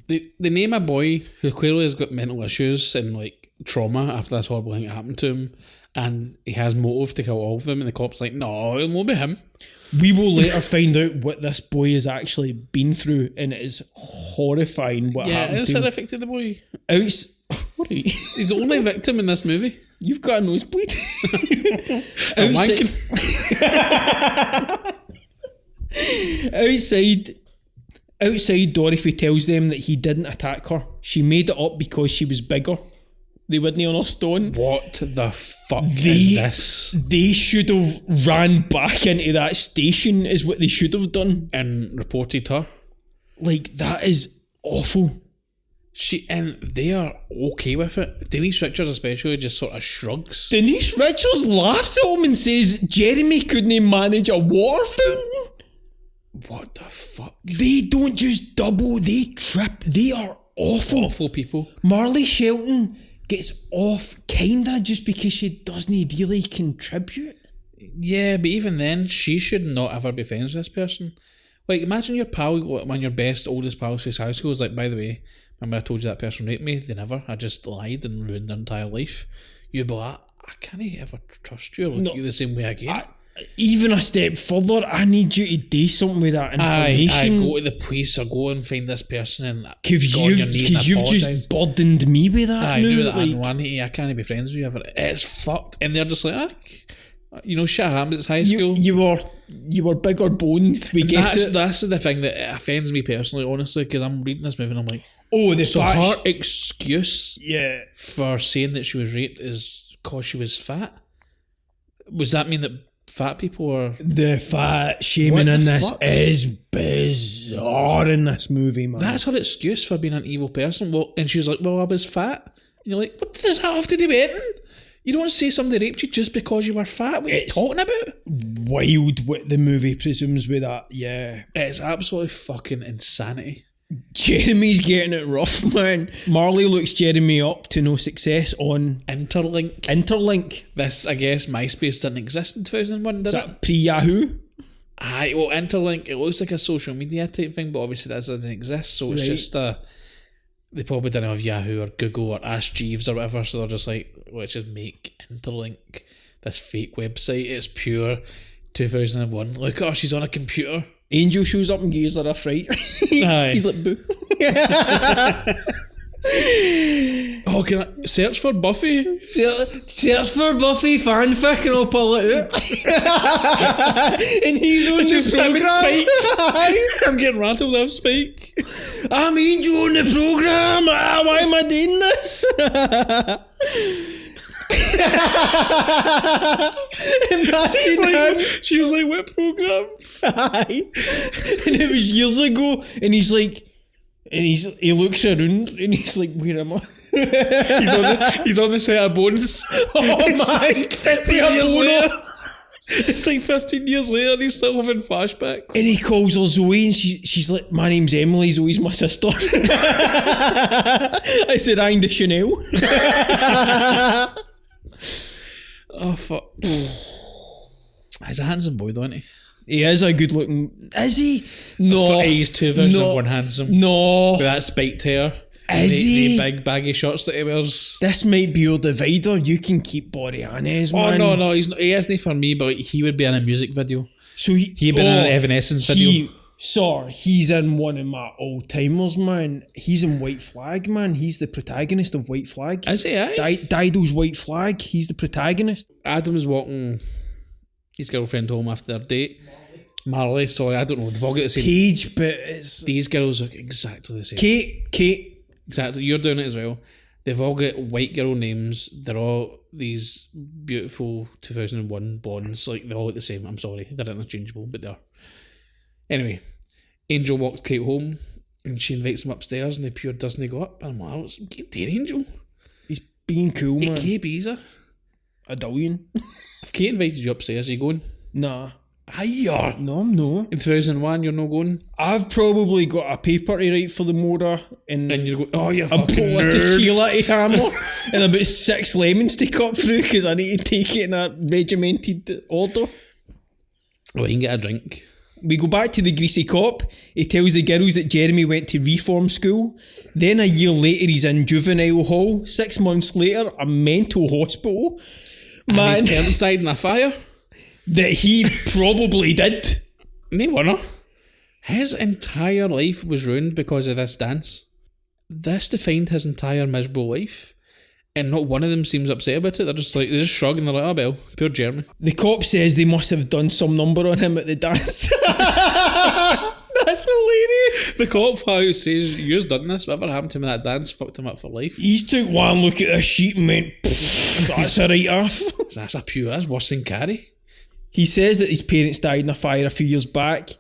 they name a boy who clearly has got mental issues and like trauma after this horrible thing happened to him, and he has motive to kill all of them, and the cop's like, no, it'll not be him. We will later find out what this boy has actually been through, and it is horrifying what happened it's to him. horrific to the boy. What are you? He's the only victim in this movie. You've got a nosebleed. I'm wanking. Outside, Dorothy tells them that he didn't attack her. She made it up because she was bigger. They wouldn't on her stone. What the fuck is this? They should have ran back into that station is what they should have done. And reported her. Like, that is awful. And they are okay with it. Denise Richards especially just sort of shrugs. Denise Richards laughs at him and says Jeremy couldn't manage a water fountain. What the fuck? They don't just double, they trip. They are awful. Awful people. Marley Shelton gets off kinda just because she doesn't really contribute. Yeah, but even then, she should not ever be friends with this person. Like, imagine your pal, one of your best, oldest pals since high school is like, by the way, remember I told you that person raped me? They never. I just lied and ruined their entire life. You'd be like, I can't ever trust you or look at you the same way again. Even a step further, I need you to do something with that information. Go to the police or go and find this person and because you've just burdened me with that. I knew that. I can't be friends with you ever. It's fucked. And they're just like, shit happens. It's high school. You were bigger boned. We get it. That's the thing that offends me personally, honestly, because I'm reading this movie and I'm like, her excuse for saying that she was raped is because she was fat. Does that mean that fat people are... The fat shaming in this is bizarre in this movie, man. That's her excuse for being an evil person. Well, and she was like, well, I was fat. And you're like, what does that have to do with anything? You don't say somebody raped you just because you were fat. What are you talking about? Wild what the movie presumes with that, yeah. It's absolutely fucking insanity. Jeremy's getting it rough, man. Marley looks Jeremy up to no success on Interlink. This, I guess, MySpace didn't exist in 2001, did it? Is that pre-Yahoo? Aye, well, Interlink, it looks like a social media type thing, but obviously that doesn't exist, so it's just they probably didn't have Yahoo or Google or Ask Jeeves or whatever, so they're just like, let's just make Interlink this fake website. It's pure 2001. Look at her, she's on a computer. Angel shows up and gives her a fright. Aye. He's like, boo. Oh, can I search for Buffy? Search for Buffy fanfic and I'll pull it out. And he's on the programme. Spike. I'm getting rattled with Spike. I'm Angel on the programme. Why am I doing this? She's like, what programme? And it was years ago, and he's like, he looks around and he's like, where am I? he's on the set of Bones. Oh my! 15 years later. It's like 15 years later and he's still having flashbacks. And he calls her Zoe and she's like, my name's Emily, Zoe's my sister. I said, I'm the Chanel. Oh fuck. He's a handsome boy though, isn't he? He is a good looking... Is he? No. He's 2001 handsome. No. With that spiked hair. Is he? The big baggy shorts that he wears. This might be your divider. You can keep Boreanaz, man. Oh no, he isn't for me, but he would be in a music video. So he'd be in an Evanescence video. He's in one of my old-timers, man. He's in White Flag, man. He's the protagonist of White Flag. Is he, aye? Dido's White Flag. He's the protagonist. Adam's walking his girlfriend home after their date. Marley, sorry, I don't know. They've all got the same... Paige, but it's... These girls look exactly the same. Kate. Exactly, you're doing it as well. They've all got white girl names. They're all these beautiful 2001 blondes. Like, they're all the same. I'm sorry, they're interchangeable, but they are. Anyway, Angel walks Kate home and she invites him upstairs and he pure doesn't go up. And I'm like, oh, get there, Angel. He's being cool, man. Kate Beezer. A billion. If Kate invited you upstairs, are you going? Nah. Aye, you are. No, I'm not. In 2001, you're not going? I've probably got a paper to write for the motor and you're going, oh, you a fucking bottle of nerd. tequila to hammer and about 6 lemons to cut through because I need to take it in a regimented order. Well, you can get a drink. We go back to the greasy cop. He tells the girls that Jeremy went to reform school. Then a year later, he's in juvenile hall. 6 months later, a mental hospital. And his parents died in a fire. That he probably did. No wonder. His entire life was ruined because of this dance. This defined his entire miserable life. And not one of them seems upset about it. They just shrug and they're like, oh well, poor Jeremy. The cop says they must have done some number on him at the dance. That's hilarious. The cop who says, you've done this, whatever happened to him at that dance fucked him up for life. He's took one look at this sheet and went, that's a right off. That's worse than Carrie. He says that his parents died in a fire a few years back.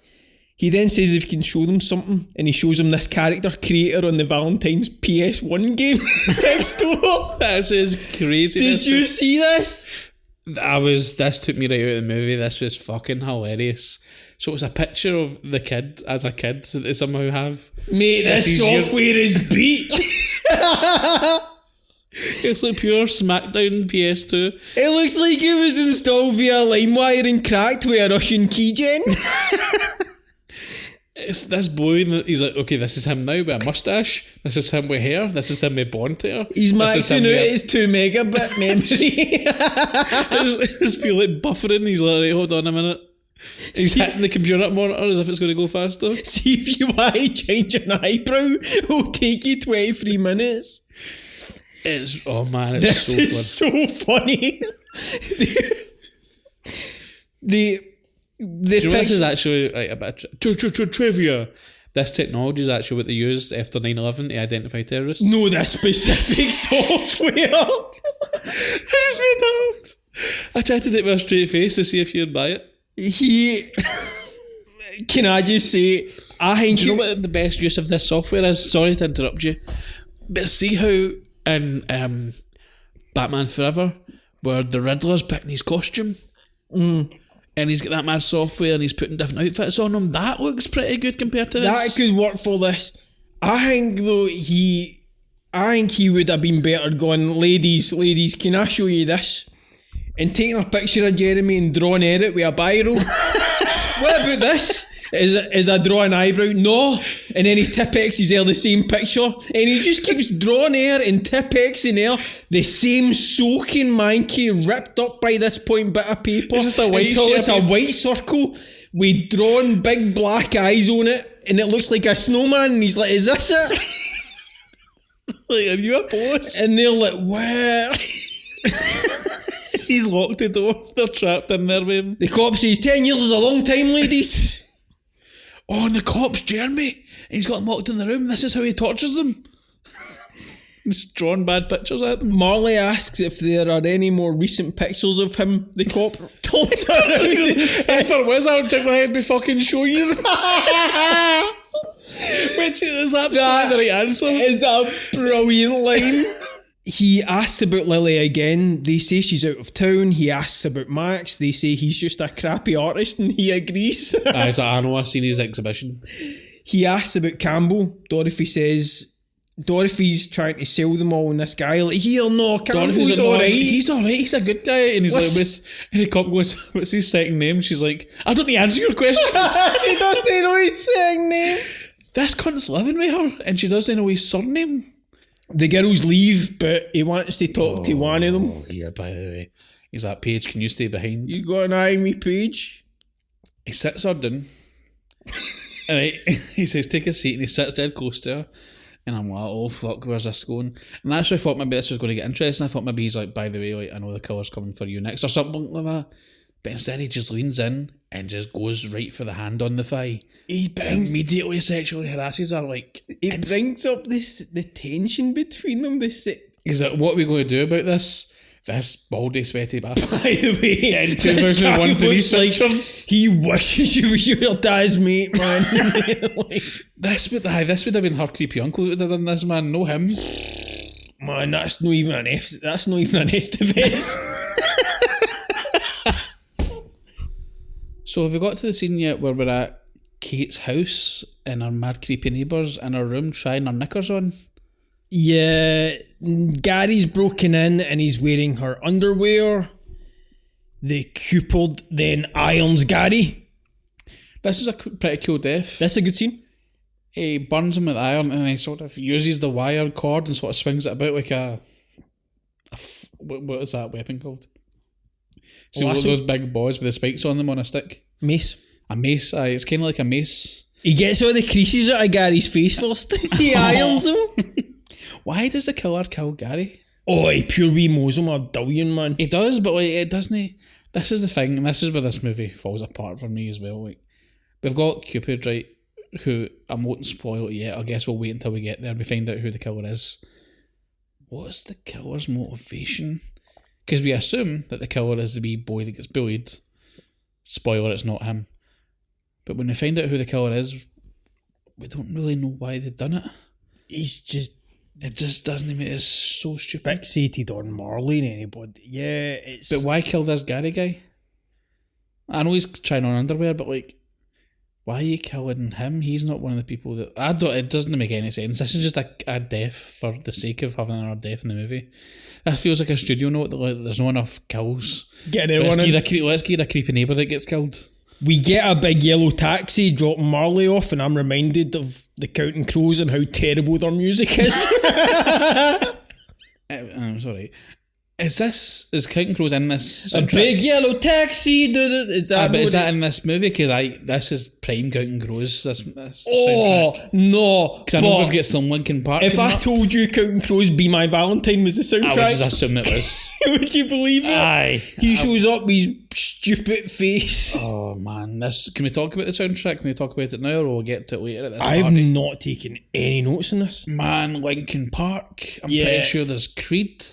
He then says if he can show them something, and he shows them this character creator on the Valentine's PS1 game next door. That's his crazy. Did you see this? This took me right out of the movie. This was fucking hilarious. So it's a picture of the kid as a kid that they somehow have. Mate, this software is beat. It's like pure Smackdown PS2. It looks like it was installed via LimeWire and cracked with a Russian keygen. It's this boy that he's like, okay, this is him now with a mustache. This is him with hair. This is him with blonde hair. He's maxing out his 2 megabit memory. It's feel like buffering. He's like, right, hold on a minute. He's hitting the computer monitor as if it's going to go faster. See if you want to change an eyebrow, it'll take you 23 minutes. It's oh man, it's so funny. the Do you know this is actually like a bit of trivia? This technology is actually what they used after 9/11 to identify terrorists. No, that specific software. I just made that up. I tried to do it with a straight face to see if you'd buy it. Can I just say, I think do you know what the best use of this software is? Sorry to interrupt you, but see how in Batman Forever, where the Riddler's picking his costume, and he's got that mad software and he's putting different outfits on him. That looks pretty good compared to this. That could work for this. I think though he would have been better going, ladies, can I show you this? And taking a picture of Jeremy and drawing at it with a biro. What about this? Is I draw an eyebrow? No. And then he tip-X's there the same picture. And he just keeps drawing air and tip-Xing there the same soaking manky ripped up by this point bit of paper. It's just a white until it's a white circle with drawn big black eyes on it. And it looks like a snowman. And he's like, is this it? Like, are you a boss? And they're like, where? He's locked the door. They're trapped in there with him. The cop says 10 years is a long time, ladies. Oh, and the cop's Jeremy. And he's got them locked in the room. This is how he tortures them. Just drawing bad pictures at them. Marley asks if there are any more recent pictures of him, the cop. Turns around. If there was, I would check my head and be fucking show you them. Which is absolutely the right answer. Is a brilliant line. He asks about Lily again. They say she's out of town. He asks about Max. They say he's just a crappy artist and he agrees. He's like, I know, I've seen his exhibition. He asks about Campbell. Dorothy says Dorothy's trying to sell them all, and this guy like, here, no, Campbell's alright. He's alright, he's a good guy. And he's like, and the cop goes, what's his second name? She's like, I don't need to answer your questions. She doesn't know his second name. This cunt's living with her and she doesn't know his surname. The girls leave, but he wants to talk to one of them. Oh, here, by the way. He's like, Paige, can you stay behind? You got an eye on me, Paige? He sits her down. And he says, take a seat. And he sits dead close to her. And I'm like, oh, fuck, where's this going? And that's why I thought maybe this was going to get interesting. I thought maybe he's like, by the way, like, I know the killer's coming for you next or something like that. But instead he just leans in and just goes right for the hand on the thigh. He brings, immediately sexually harasses her. Like, it brings up the tension between them. He's like, what are we going to do about this baldy, sweaty bastard? By the way, in 2001 to these pictures. He wishes you was your dad's mate, man. Like, this would have been her creepy uncle that would have done this, man. No him. Man, that's not even an Estevez. So have we got to the scene yet where we're at Kate's house and her mad creepy neighbours in her room trying her knickers on? Yeah, Gary's broken in and he's wearing her underwear. The Cupid then irons Gary. This is a pretty cool death. That's a good scene. He burns him with iron and he sort of uses the wire cord and sort of swings it about like what is that weapon called? So those big boys with the spikes on them on a stick. Mace. A mace, it's kind of like a mace. He gets all the creases out of Gary's face first. He irons him. Why does the killer kill Gary? Oh, he pure wee mows him a billion, man. He does, but like, it doesn't he? This is the thing, and this is where this movie falls apart for me as well. Like, we've got Cupid, right, who I won't spoil it yet. I guess we'll wait until we get there and we find out who the killer is. What's the killer's motivation? Because we assume that the killer is the wee boy that gets bullied. Spoiler, it's not him. But when we find out who the killer is, we don't really know why they've done it. He's just It just doesn't make it so stupid. fixated on Marley and anybody. Yeah, it's... But why kill this Gary guy? I know he's trying on underwear, but like, why are you killing him? He's not one of the people that... It doesn't make any sense. This is just a death for the sake of having another death in the movie. That feels like a studio note that like, there's not enough kills. Let's get a creepy neighbour that gets killed. We get a big yellow taxi dropping Marley off, and I'm reminded of the Counting Crows and how terrible their music is. I'm sorry. Is Counting Crows in this A soundtrack? big yellow taxi. Is that? Is that in this movie? Because this is prime Counting Crows. This Oh soundtrack. no! Because I know we've got some Linkin Park. If I told you Counting Crows "Be My Valentine" was the I would soundtrack, just assume it was. would you believe it? Aye. He shows up with his stupid face. Oh man, can we talk about the soundtrack? Can we talk about it now, or we'll get to it later at this I've party? not taken any notes on this. Man, Linkin Park. I'm Yeah. pretty sure there's Creed.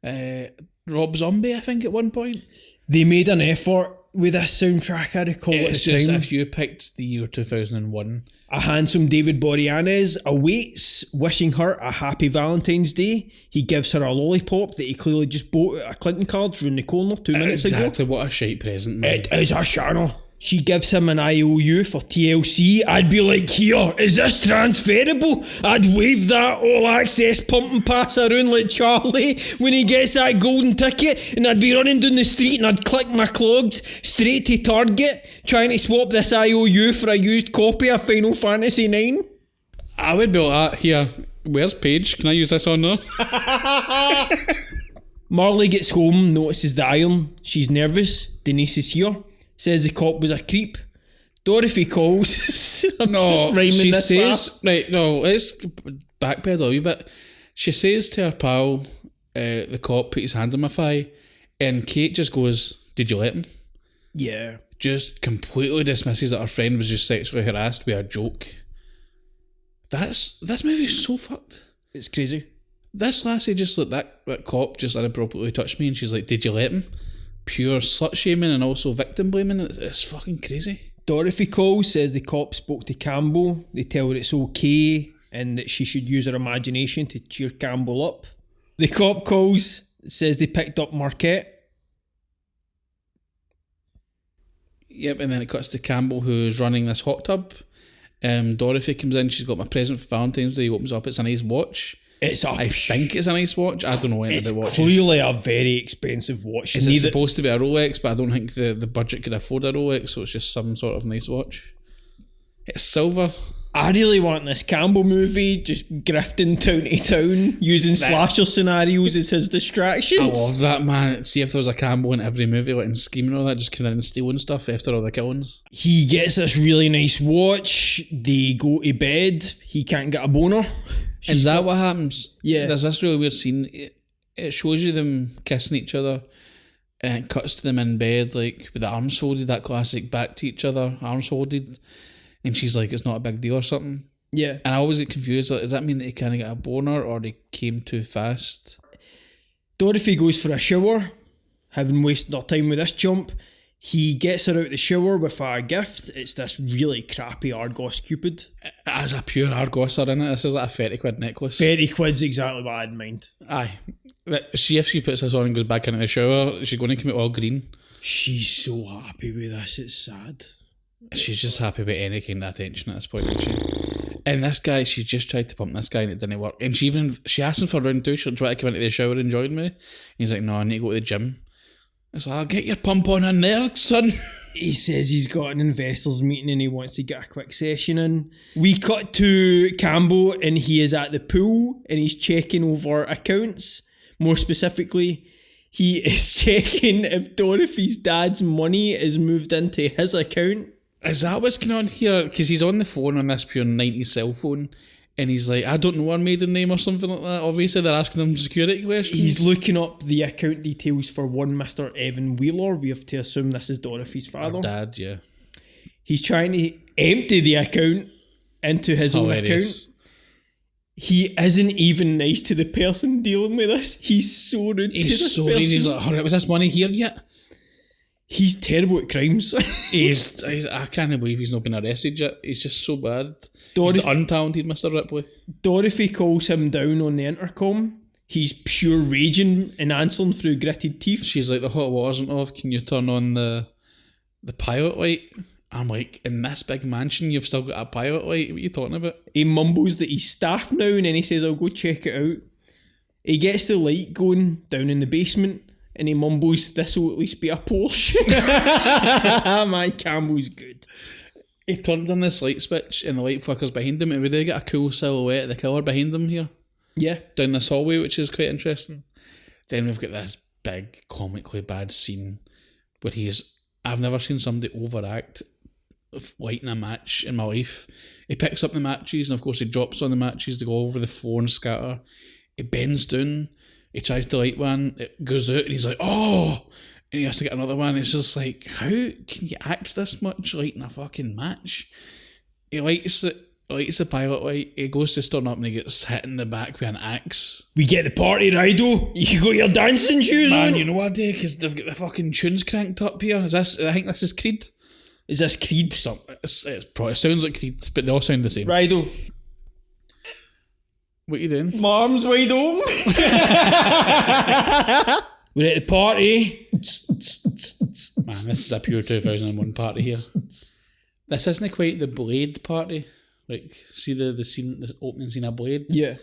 Rob Zombie, I think, at one point. They made an effort with this soundtrack, I recall at It's the just time. if you picked the year 2001. A handsome David Boreanaz awaits, wishing her a happy Valentine's Day. He gives her a lollipop that he clearly just bought at a Clinton card round the corner 2 minutes ago. Exactly, what a shite present, man. It is a channel. She gives him an IOU for TLC. I'd be like, here, is this transferable? I'd wave that all access pumping pass around like Charlie when he gets that golden ticket, and I'd be running down the street and I'd click my clogs straight to Target, trying to swap this IOU for a used copy of Final Fantasy IX. I would be like, here, where's Paige? Can I use this on there? Marley gets home, notices the iron. She's nervous. Denise is here. Says the cop was a creep. Dorothy calls. I'm just rhyming she this says, up. right, no, let's backpedal a wee bit. She says to her pal, the cop put his hand on my thigh, and Kate just goes, did you let him? Yeah. Just completely dismisses that her friend was just sexually harassed with a joke. This movie's so fucked. It's crazy. This lassie just like that cop just inappropriately touched me, and she's like, did you let him? Pure slut shaming and also victim blaming. It's fucking crazy. Dorothy calls, says the cop spoke to Campbell. They tell her it's okay and that she should use her imagination to cheer Campbell up. The cop calls, says they picked up Marquette. Yep, and then it cuts to Campbell, who's running this hot tub. Dorothy comes in, she's got my present for Valentine's Day, opens up, it's a nice watch. I think it's a nice watch. I don't know anything It's about watches. clearly a very expensive watch. Is it supposed to be a Rolex, but I don't think the budget could afford a Rolex, so it's just some sort of nice watch. It's silver. I really want this Campbell movie just grifting town to town, using slasher scenarios as his distractions. I love that, man. See if there was a Campbell in every movie, like in Scream and all that, just coming in and stealing stuff after all the killings. He gets this really nice watch. They go to bed. He can't get a boner. Is that what happens? Yeah. There's this really weird scene. It shows you them kissing each other, and it cuts to them in bed, like with the arms folded, that classic back to each other, arms folded. And she's like, it's not a big deal or something. Yeah. And I always get confused. Like, does that mean that he kind of got a boner or he came too fast? Dorothy goes for a shower, having wasted her time with this chump. He gets her out the shower with a gift. It's this really crappy Argos Cupid. It has a pure Argosser in it. This is like a 30 quid necklace. 30 quid's exactly what I had in mind. Aye. See if she puts this on and goes back into the shower, she's going to come out all green. She's so happy with this, it's sad. She's just happy with any kind of attention at this point, isn't she? And this guy, she just tried to pump this guy and it didn't work. And she asked him for round two. She'll try to come into the shower and join me. He's like, no, I need to go to the gym. It's like, I'll get your pump on in there, son. He says he's got an investors meeting and he wants to get a quick session in. We cut to Campbell and he is at the pool and he's checking over accounts. More specifically, he is checking if Dorothy's dad's money is moved into his account. Is that what's going on here? Because he's on the phone on this pure 90s cell phone and he's like, I don't know her maiden name or something like that. Obviously, they're asking him security questions. He's looking up the account details for one Mr. Evan Wheeler. We have to assume this is Dorothy's father. Her dad, yeah. He's trying to empty the account into his own account. He isn't even nice to the person dealing with this. He's so rude to this person. He's like, alright, was this money here yet? He's terrible at crimes. He's I can't believe he's not been arrested yet. He's just so bad. He's Dorothy- the untalented Mr. Ripley. Dorothy calls him down on the intercom. He's pure raging and answering through gritted teeth. She's like, the hot water's not off. Can you turn on the pilot light? I'm like, in this big mansion, you've still got a pilot light? What are you talking about? He mumbles that he's staff now, and then he says, I'll go check it out. He gets the light going down in the basement, and he mumbles, this will at least be a Porsche. Man, Campbell's good. He turns on this light switch and the light flickers behind him, and we do get a cool silhouette of the killer behind him here. Yeah. Down this hallway, which is quite interesting. Then we've got this big, comically bad scene where I've never seen somebody overact lighting a match in my life. He picks up the matches, and of course he drops on the matches to go over the floor and scatter. He bends down, he tries to light one, it goes out, and he's like, oh! And he has to get another one. It's just like, how can you act this much lighting a fucking match? He lights the pilot light, he goes to turn up, and he gets hit in the back with an axe. We get the party, Rido. You got your dancing shoes Man, on. you know what I do? Because they've got the fucking tunes cranked up here. I think this is Creed. Is this Creed? It sounds like Creed, but they all sound the same. Rido. What are you doing? My arm's wide open. We're at the party. Man, this is a pure 2001 party here. This isn't quite the Blade party. Like, see the scene, this opening scene of Blade? Yeah.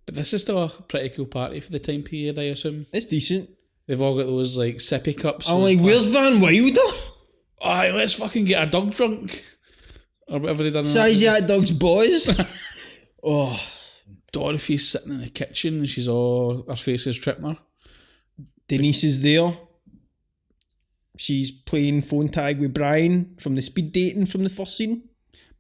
But this is still a pretty cool party for the time period, I assume. It's decent. They've all got those, like, sippy cups. I'm like, where's Van Wilder? Aye, let's fucking get a dog drunk. Or whatever they done. Size that dog's boys. Oh. Dorothy's sitting in the kitchen and her face is tripping her. Denise is there. She's playing phone tag with Brian from the speed dating from the first scene.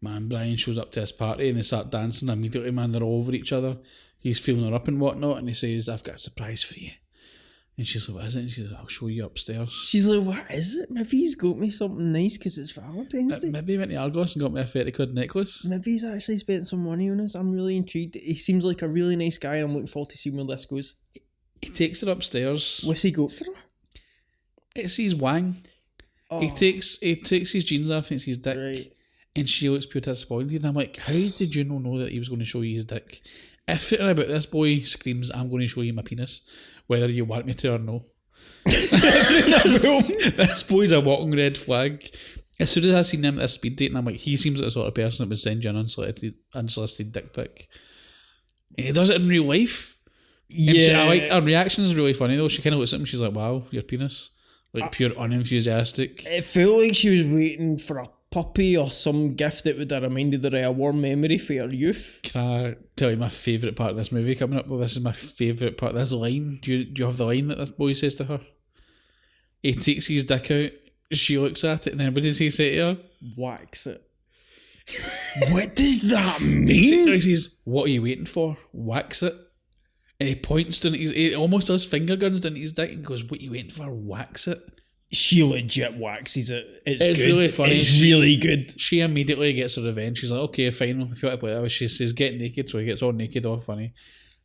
Man, Brian shows up to this party and they start dancing immediately, man. They're all over each other. He's feeling her up and whatnot, and he says, I've got a surprise for you. And she's like, what is it? And she's like, I'll show you upstairs. She's like, what is it? Maybe he's got me something nice because it's Valentine's Day. Maybe he went to Argos and got me a 30 quid necklace. Maybe he's actually spent some money on us. I'm really intrigued. He seems like a really nice guy. I'm looking forward to seeing where this goes. He takes her upstairs. What's he got for her? It's his wang. Oh, He takes his jeans off and it's his dick. right. And she looks pure disappointed. And I'm like, how did you not know that he was going to show you his dick? Everything about this boy screams, I'm going to show you my penis, whether you want me to or no. This boy's a walking red flag. As soon as I seen him at a speed date, and I'm like, he seems like the sort of person that would send you an unsolicited dick pic. And he does it in real life. Yeah. I like her reaction is really funny though. She kind of looks at him, she's like, wow, your penis. Like pure unenthusiastic. It felt like she was waiting for a puppy or some gift that would have reminded her of a warm memory for her youth. Can I tell you my favourite part of this movie coming up? Well, this is my favourite part. This line. Do you have the line that this boy says to her? He takes his dick out, she looks at it, and then what does he say to her? Wax it. What does that mean? He says, what are you waiting for? Wax it. And he points down at he almost does finger guns down at his dick and goes, what are you waiting for? Wax it. She legit waxes it. It's good. Really funny. It's really good. She immediately gets her revenge. She's like, okay, fine, if you want to play that. She says, get naked, so he gets all naked, all funny.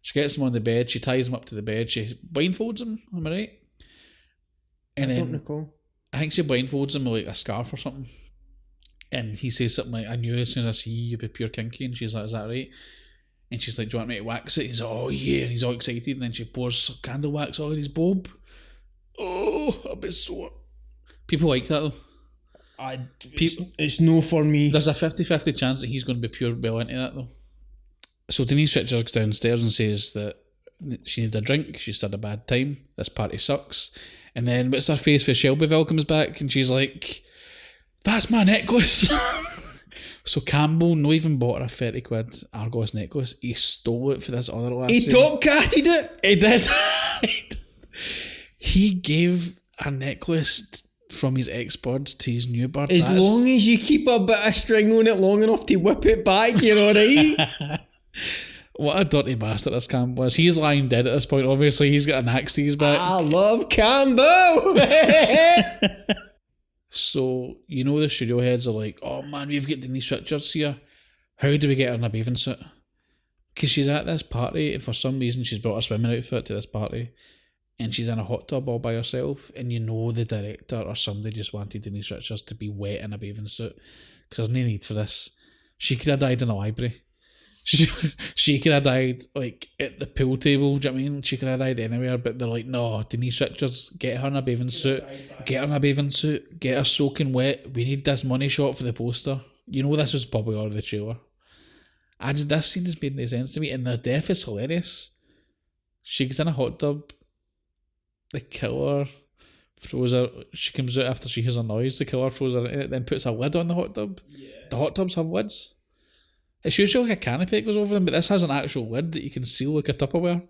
She gets him on the bed, she ties him up to the bed, she blindfolds him, am I right? And I then don't recall. I think she blindfolds him with like a scarf or something. And he says something like, I knew as soon as I see you, you'd be pure kinky. And she's like, is that right? And she's like, do you want me to wax it? He's like, oh yeah. And he's all excited. And then she pours candle wax all in his bulb. Oh, a bit sore. People like that though. It's no for me. There's a 50-50 chance that he's going to be pure well into that though. So Denise Richards goes downstairs and says that she needs a drink, she's had a bad time, this party sucks. And then what's her face for Shelbyville comes back and she's like, that's my necklace. So Campbell no even bought her a 30 quid Argos necklace, he stole it for this other lassie. He top catted it. He did. He gave a necklace from his ex-bird to his new bird. As long as you keep a bit of string on it long enough to whip it back, you're alright. What a dirty bastard this Campbell is. He's lying dead at this point. Obviously, he's got an axe to his back. I love Campbell. So, you know the studio heads are like, oh man, we've got Denise Richards here. How do we get her in a bathing suit? Because she's at this party and for some reason she's brought a swimming outfit to this party. and she's in a hot tub all by herself, and you know the director or somebody just wanted Denise Richards to be wet in a bathing suit because there's no need for this. She could have died in a library. She could have died like at the pool table. Do you know what I mean? She could have died anywhere, but they're like, no, Denise Richards, get her in a bathing suit, get her in a bathing suit, get her soaking wet. We need this money shot for the poster. You know, this was probably all of the trailer. This scene has made no sense to me, and the death is hilarious. She gets in a hot tub. The killer throws her. She comes out after she hears a noise. The killer throws her in it, then puts a lid on the hot tub. Yeah. The hot tubs have lids. It's usually like a canopy that goes over them, but this has an actual lid that you can seal like a Tupperware.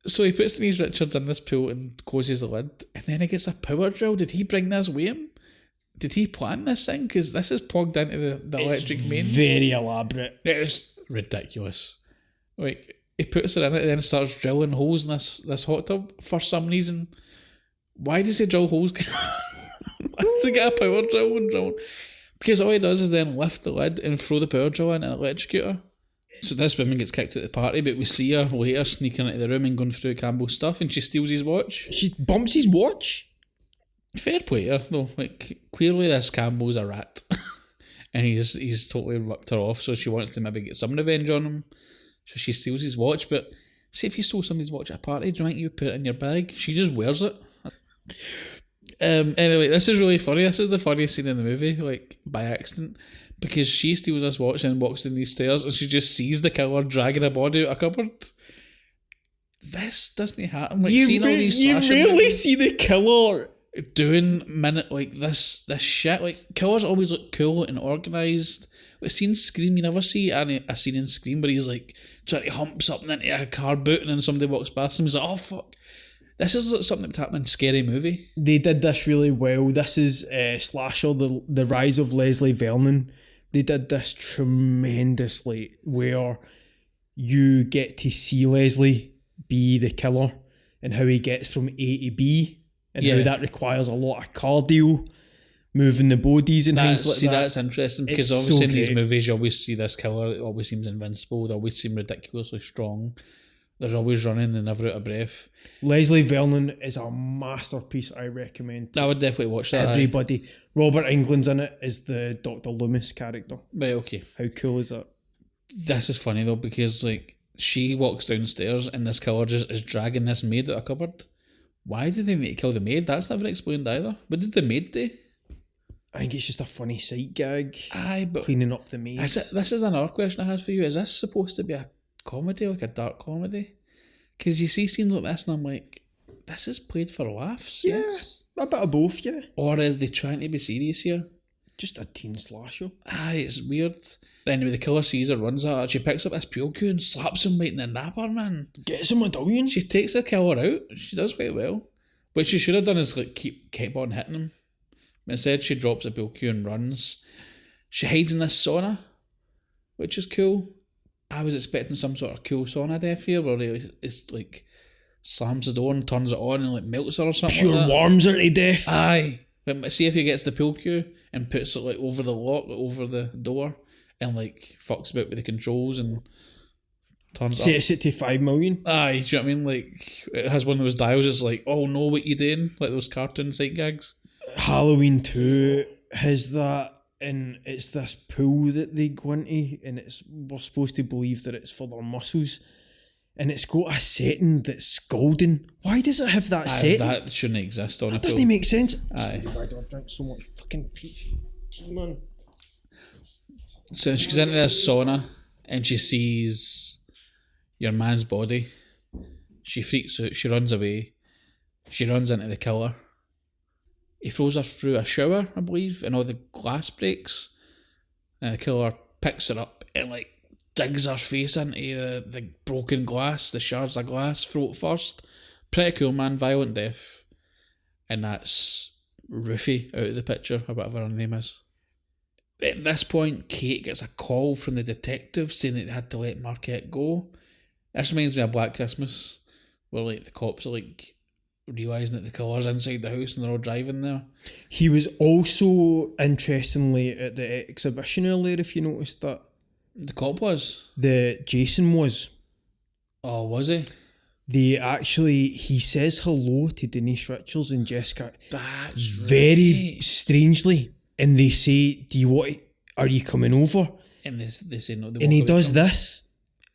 So he puts Denise Richards in this pool and closes the lid, and then he gets a power drill. Did he bring this with him? Did he plan this thing? Because this is plugged into the electric mains. Very elaborate. It is ridiculous. Like, he puts it in it and then starts drilling holes in this hot tub for some reason. Why does he drill holes? Why does he get a power drill and drill? Because all he does is then lift the lid and throw the power drill in and electrocute her. So this woman gets kicked out of the party, but we see her later sneaking into the room and going through Campbell's stuff, and she steals his watch. She bumps his watch? Fair play to her, though. Like, clearly this Campbell's a rat. And he's totally ripped her off, so she wants to maybe get some revenge on him. So she steals his watch, but see if you stole somebody's watch at a party, do you think you would put it in your bag? She just wears it. Anyway, this is really funny. This is the funniest scene in the movie, like, by accident, because she steals this watch and walks down these stairs and she just sees the killer dragging a body out of a cupboard. This doesn't happen. Like, you really see the killer doing this shit. Like, killers always look cool and organised. We've seen Scream, you never see a scene in Scream where he's like trying to hump something into a car boot and then somebody walks past him. He's like, oh fuck. This is like something that would happen in Scary Movie. They did this really well. This is Slasher, the rise of Leslie Vernon. They did this tremendously, where you get to see Leslie be the killer and how he gets from A to B, and how that requires a lot of cardio, moving the bodies and things like that. That's interesting, because obviously in these movies you always see this killer, it always seems invincible, they always seem ridiculously strong. They're always running and never out of breath. Leslie Vernon is a masterpiece. I recommend. I would definitely watch that. Everybody. Robert Englund's in it as the Dr. Loomis character. Right, okay. How cool is that? This is funny though, because like she walks downstairs and this killer just is dragging this maid out of a cupboard. Why did they need to kill the maid? That's never explained either. What did the maid do? I think it's just a funny sight gag. Aye, but cleaning up the maid. This is another question I have for you. Is this supposed to be a comedy, like a dark comedy? Because you see scenes like this and I'm like, this is played for laughs. Yeah, yes. A bit of both, yeah. Or are they trying to be serious here? Just a teen slasher. Aye, it's weird. Anyway, the killer sees her, runs at her, she picks up this pool cue and slaps him right in the napper, man. Gets a medallion. She takes the killer out. She does quite well. What she should have done is like keep on hitting him. Instead, she drops the pool cue and runs. She hides in this sauna, which is cool. I was expecting some sort of cool sauna death here where it's like slams the door and turns it on and like melts her or something. Pure like that. warms her to death. Aye. But see if he gets the pool cue and puts it like over the lock, like, over the door, and like fucks about with the controls and turns it up. Sets it to 5 million. Aye, do you know what I mean? Like, it has one of those dials that's like, oh no, what you doing? Like those cartoon sight gags. Halloween 2 has that, and it's this pool that they go into, and we're supposed to believe that it's for their muscles, and it's got a setting that's scalding. Why does it have that setting? That shouldn't exist on a pool. That doesn't make sense. Aye. Why do I drink so much fucking peach tea, man? So she goes into this sauna and she sees your man's body. She freaks out, she runs away. She runs into the killer. He throws her through a shower, I believe, and all the glass breaks. And the killer picks her up and like digs her face into the broken glass, the shards of glass, throat first. Pretty cool, man. Violent death. And that's Ruthie out of the picture, or whatever her name is. At this point, Kate gets a call from the detective saying that they had to let Marquette go. This reminds me of Black Christmas, where like the cops are like realising that the killer's inside the house and they're all driving there. He was also, interestingly, at the exhibition earlier, if you noticed that. The cop was? The Jason was. Oh, was he? he says hello to Denise Richards and Jessica That's very right. strangely, and they say, are you coming over? And they say no. And he does this,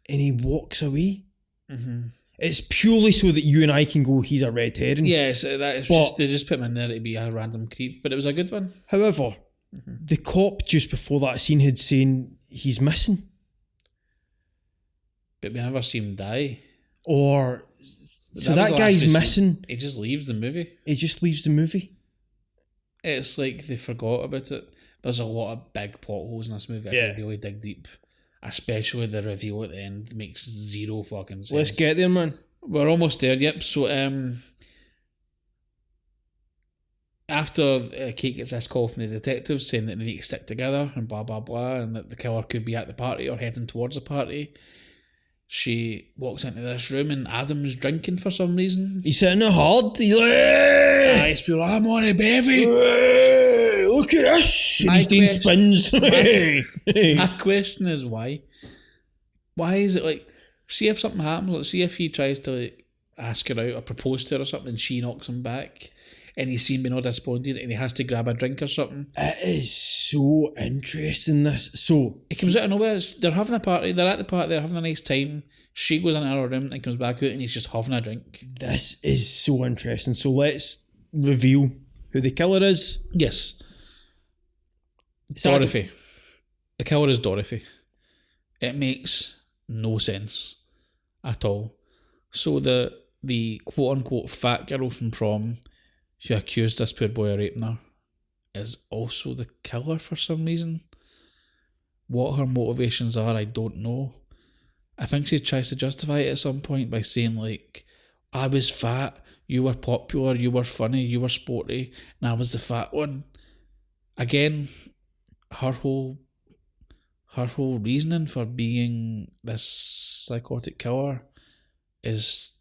and he walks away. Mm-hmm. It's purely so that you and I can go, he's a red herring. Yes, they just put him in there to be a random creep, but it was a good one. However, the cop just before that scene had saying he's missing. But we never see him die. Or so was that the guy's last we missing. see. He just leaves the movie. He just leaves the movie. It's like they forgot about it. There's a lot of big plot holes in this movie. If you really dig deep. Especially the reveal at the end makes zero fucking sense. Let's get there, man. We're almost there, yep. So, after Kate gets this call from the detectives saying that they need to stick together and blah, blah, blah, and that the killer could be at the party or heading towards the party, she walks into this room and Adam's drinking for some reason. He's sitting there hard. He's like, hey! Nice people, I'm on a bevy. Hey, look at this. And he's doing spins. My question is why? Why is it like, see if something happens, like see if he tries to like ask her out or propose to her or something and she knocks him back and he's seen being all disappointed and he has to grab a drink or something. It is so interesting, this. So it comes out of nowhere. They're having a party, they're at the party, they're having a nice time. She goes into her room and comes back out and he's just having a drink. This is so interesting. So let's reveal who the killer is. Yes. Dorothy. The killer is Dorothy. It makes no sense at all. So the quote unquote fat girl from prom who accused this poor boy of raping her is also the killer for some reason. What her motivations are, I don't know. I think she tries to justify it at some point by saying like, I was fat, you were popular, you were funny, you were sporty, and I was the fat one. Again, her whole reasoning for being this psychotic killer is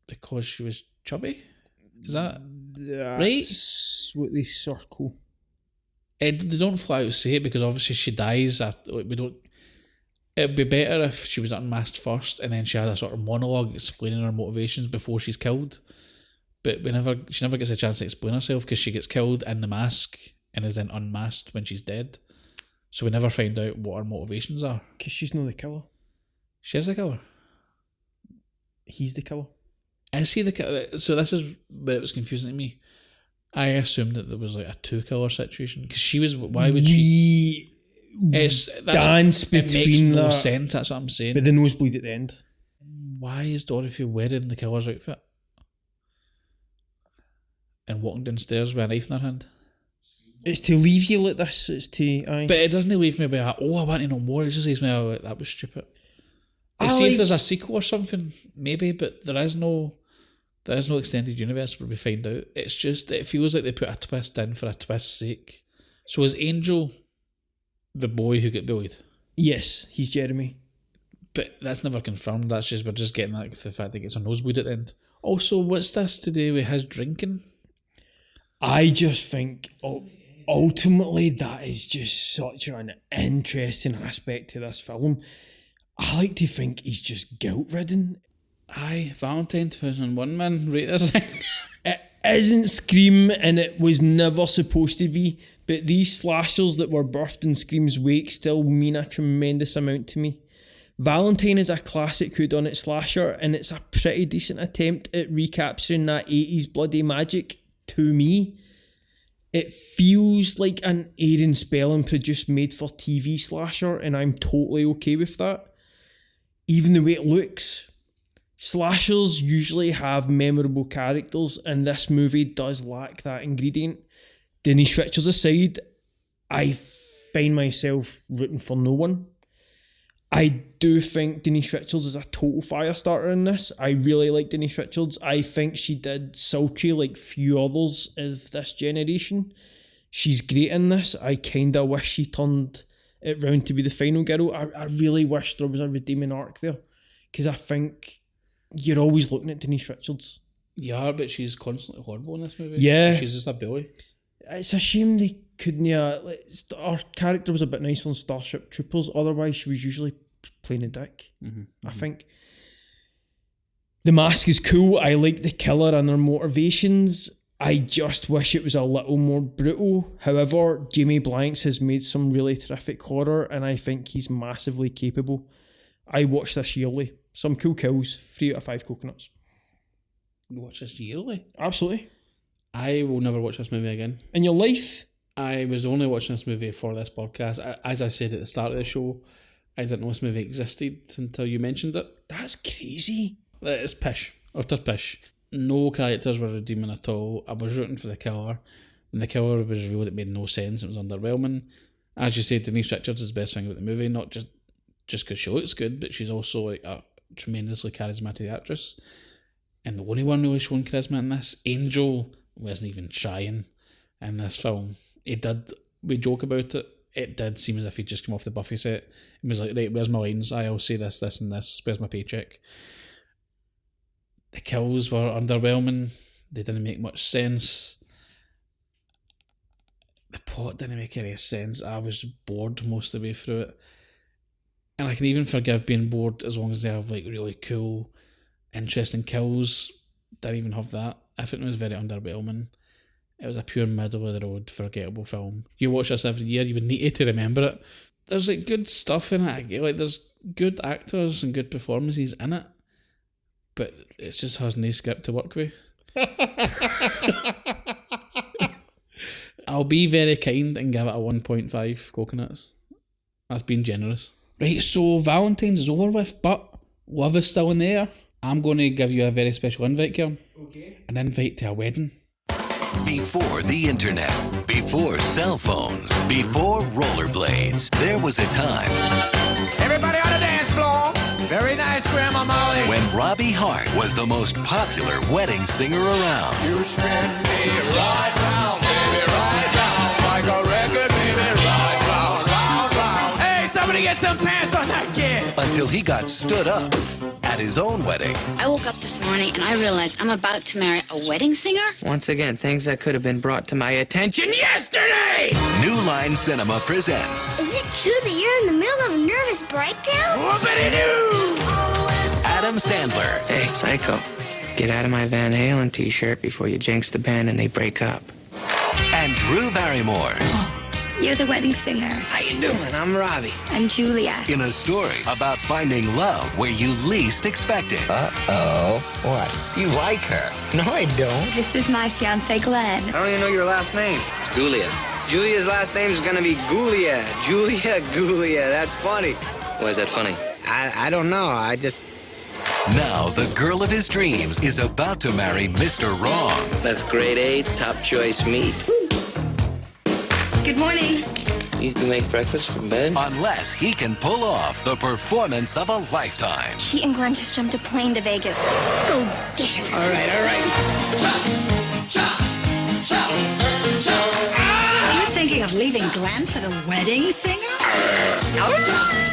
because she was chubby. Is that right? That's what they circle. They don't flat out say it because obviously she dies. We don't. It'd be better if she was unmasked first and then she had a sort of monologue explaining her motivations before she's killed. But she never gets a chance to explain herself because she gets killed in the mask and is then unmasked when she's dead. So we never find out what her motivations are. Because she's not the killer. She is the killer. He's the killer. Is he the killer? So this is where it was confusing to me. I assumed that there was like a two-killer situation because she was. Why would she? Dance between it makes no that. sense. That's what I'm saying. But the nosebleed at the end. Why is Dorothy wearing the killer's outfit and walking downstairs with a knife in her hand? It's to leave you like this. It's to. But it doesn't leave me by I want to know more. It just leaves me that was stupid. If there's a sequel or something, maybe, but there is no extended universe where we find out. It's just, it feels like they put a twist in for a twist's sake. So is Angel the boy who got bullied? Yes, he's Jeremy. But that's never confirmed. That's just, we're just getting like the fact that he gets a nosebleed at the end. Also, what's this to do with his drinking? I just think ultimately that is just such an interesting aspect to this film. I like to think he's just guilt-ridden. Aye, Valentine 2001, man, rate this thing. It isn't Scream and it was never supposed to be, but these slashers that were birthed in Scream's wake still mean a tremendous amount to me. Valentine is a classic whodunit slasher and it's a pretty decent attempt at recapturing that 80s bloody magic to me. It feels like an Aaron Spelling produced made-for-TV slasher and I'm totally okay with that. Even the way it looks. Slashers usually have memorable characters and this movie does lack that ingredient. Denise Richards aside, I find myself rooting for no one. I do think Denise Richards is a total fire starter in this. I really like Denise Richards. I think she did sultry like few others of this generation. She's great in this. I kind of wish she turned it round to be the final girl. I really wish there was a redeeming arc there. Because I think you're always looking at Denise Richards. Yeah, but she's constantly horrible in this movie. Yeah. She's just a bully. It's a shame they couldn't... our character was a bit nicer in Starship Troopers. Otherwise, she was usually playing a dick, I think. The mask is cool. I like the killer and their motivations. I just wish it was a little more brutal. However, Jamie Blanks has made some really terrific horror, and I think he's massively capable. I watch this yearly. Some cool kills. 3 out of 5 coconuts. You watch this yearly? Absolutely. I will never watch this movie again. In your life? I was only watching this movie for this podcast. As I said at the start of the show, I didn't know this movie existed until you mentioned it. That's crazy. It's pish. Utter pish. No characters were redeeming at all. I was rooting for the killer. When the killer was revealed, it made no sense. It was underwhelming. As you said, Denise Richards is the best thing about the movie, not just because she looks good, but she's also like a tremendously charismatic actress. And the only one really showing charisma in this, Angel, wasn't even trying in this film. We joke about it. It did seem as if he'd just come off the Buffy set. He was like, right, where's my lines? I'll say this, this, and this. Where's my paycheck? The kills were underwhelming. They didn't make much sense. The plot didn't make any sense. I was bored most of the way through it. And I can even forgive being bored as long as they have like really cool, interesting kills. Didn't even have that. I think it was very underwhelming. It was a pure middle of the road, forgettable film. You watch this every year, you would need to remember it. There's like good stuff in it. Like there's good actors and good performances in it. But it just has no script to work with. I'll be very kind and give it a 1.5 coconuts. That's being generous. Right, so Valentine's is over with, but love is still in the air. I'm going to give you a very special invite, Kieran. Okay. An invite to a wedding. Before the internet, before cell phones, before rollerblades, there was a time Everybody on the dance floor. Very nice, Grandma Molly. when Robbie Hart was the most popular wedding singer around. You spin me right round, baby, right round. Like a record, baby, right round, round, round. Hey, somebody get some pants on that kid. Until he got stood up at his own wedding. I woke up this morning and I realized I'm about to marry a wedding singer. Once again, things that could have been brought to my attention yesterday! New Line Cinema presents Is it true that you're in the middle of a nervous breakdown? Whoopity-doo! Adam Sandler Hey, Psycho, get out of my Van Halen t-shirt before you jinx the band and they break up. and Drew Barrymore You're the wedding singer. How you doing? I'm Robbie. I'm Julia. in a story about finding love where you least expect it. Uh-oh. What? You like her? No, I don't. This is my fiance, Glenn. I don't even know your last name. It's Gulia. Julia's last name is gonna be Gulia. Julia. That's funny. Why is that funny? I don't know. I just... Now the girl of his dreams is about to marry Mr. Wrong. That's grade A, top choice meat. Good morning. You can make breakfast for bed? Unless he can pull off the performance of a lifetime. She and Glenn just jumped a plane to Vegas. Go get her. All right. You're thinking of leaving Glenn for the wedding singer?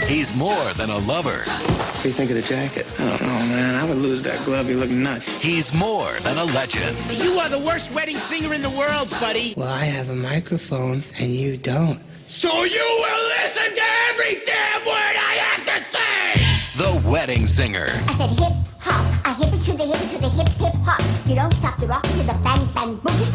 He's more than a lover. What do you think of the jacket? I don't know, man. I would lose that glove. You look nuts. He's more than a legend. You are the worst wedding singer in the world, buddy. Well, I have a microphone, and you don't. So you will listen to every damn word I have to say! The Wedding Singer. I said hip hop, a hip to the hip hip hip hop. You don't stop the rock to the bang bang boogie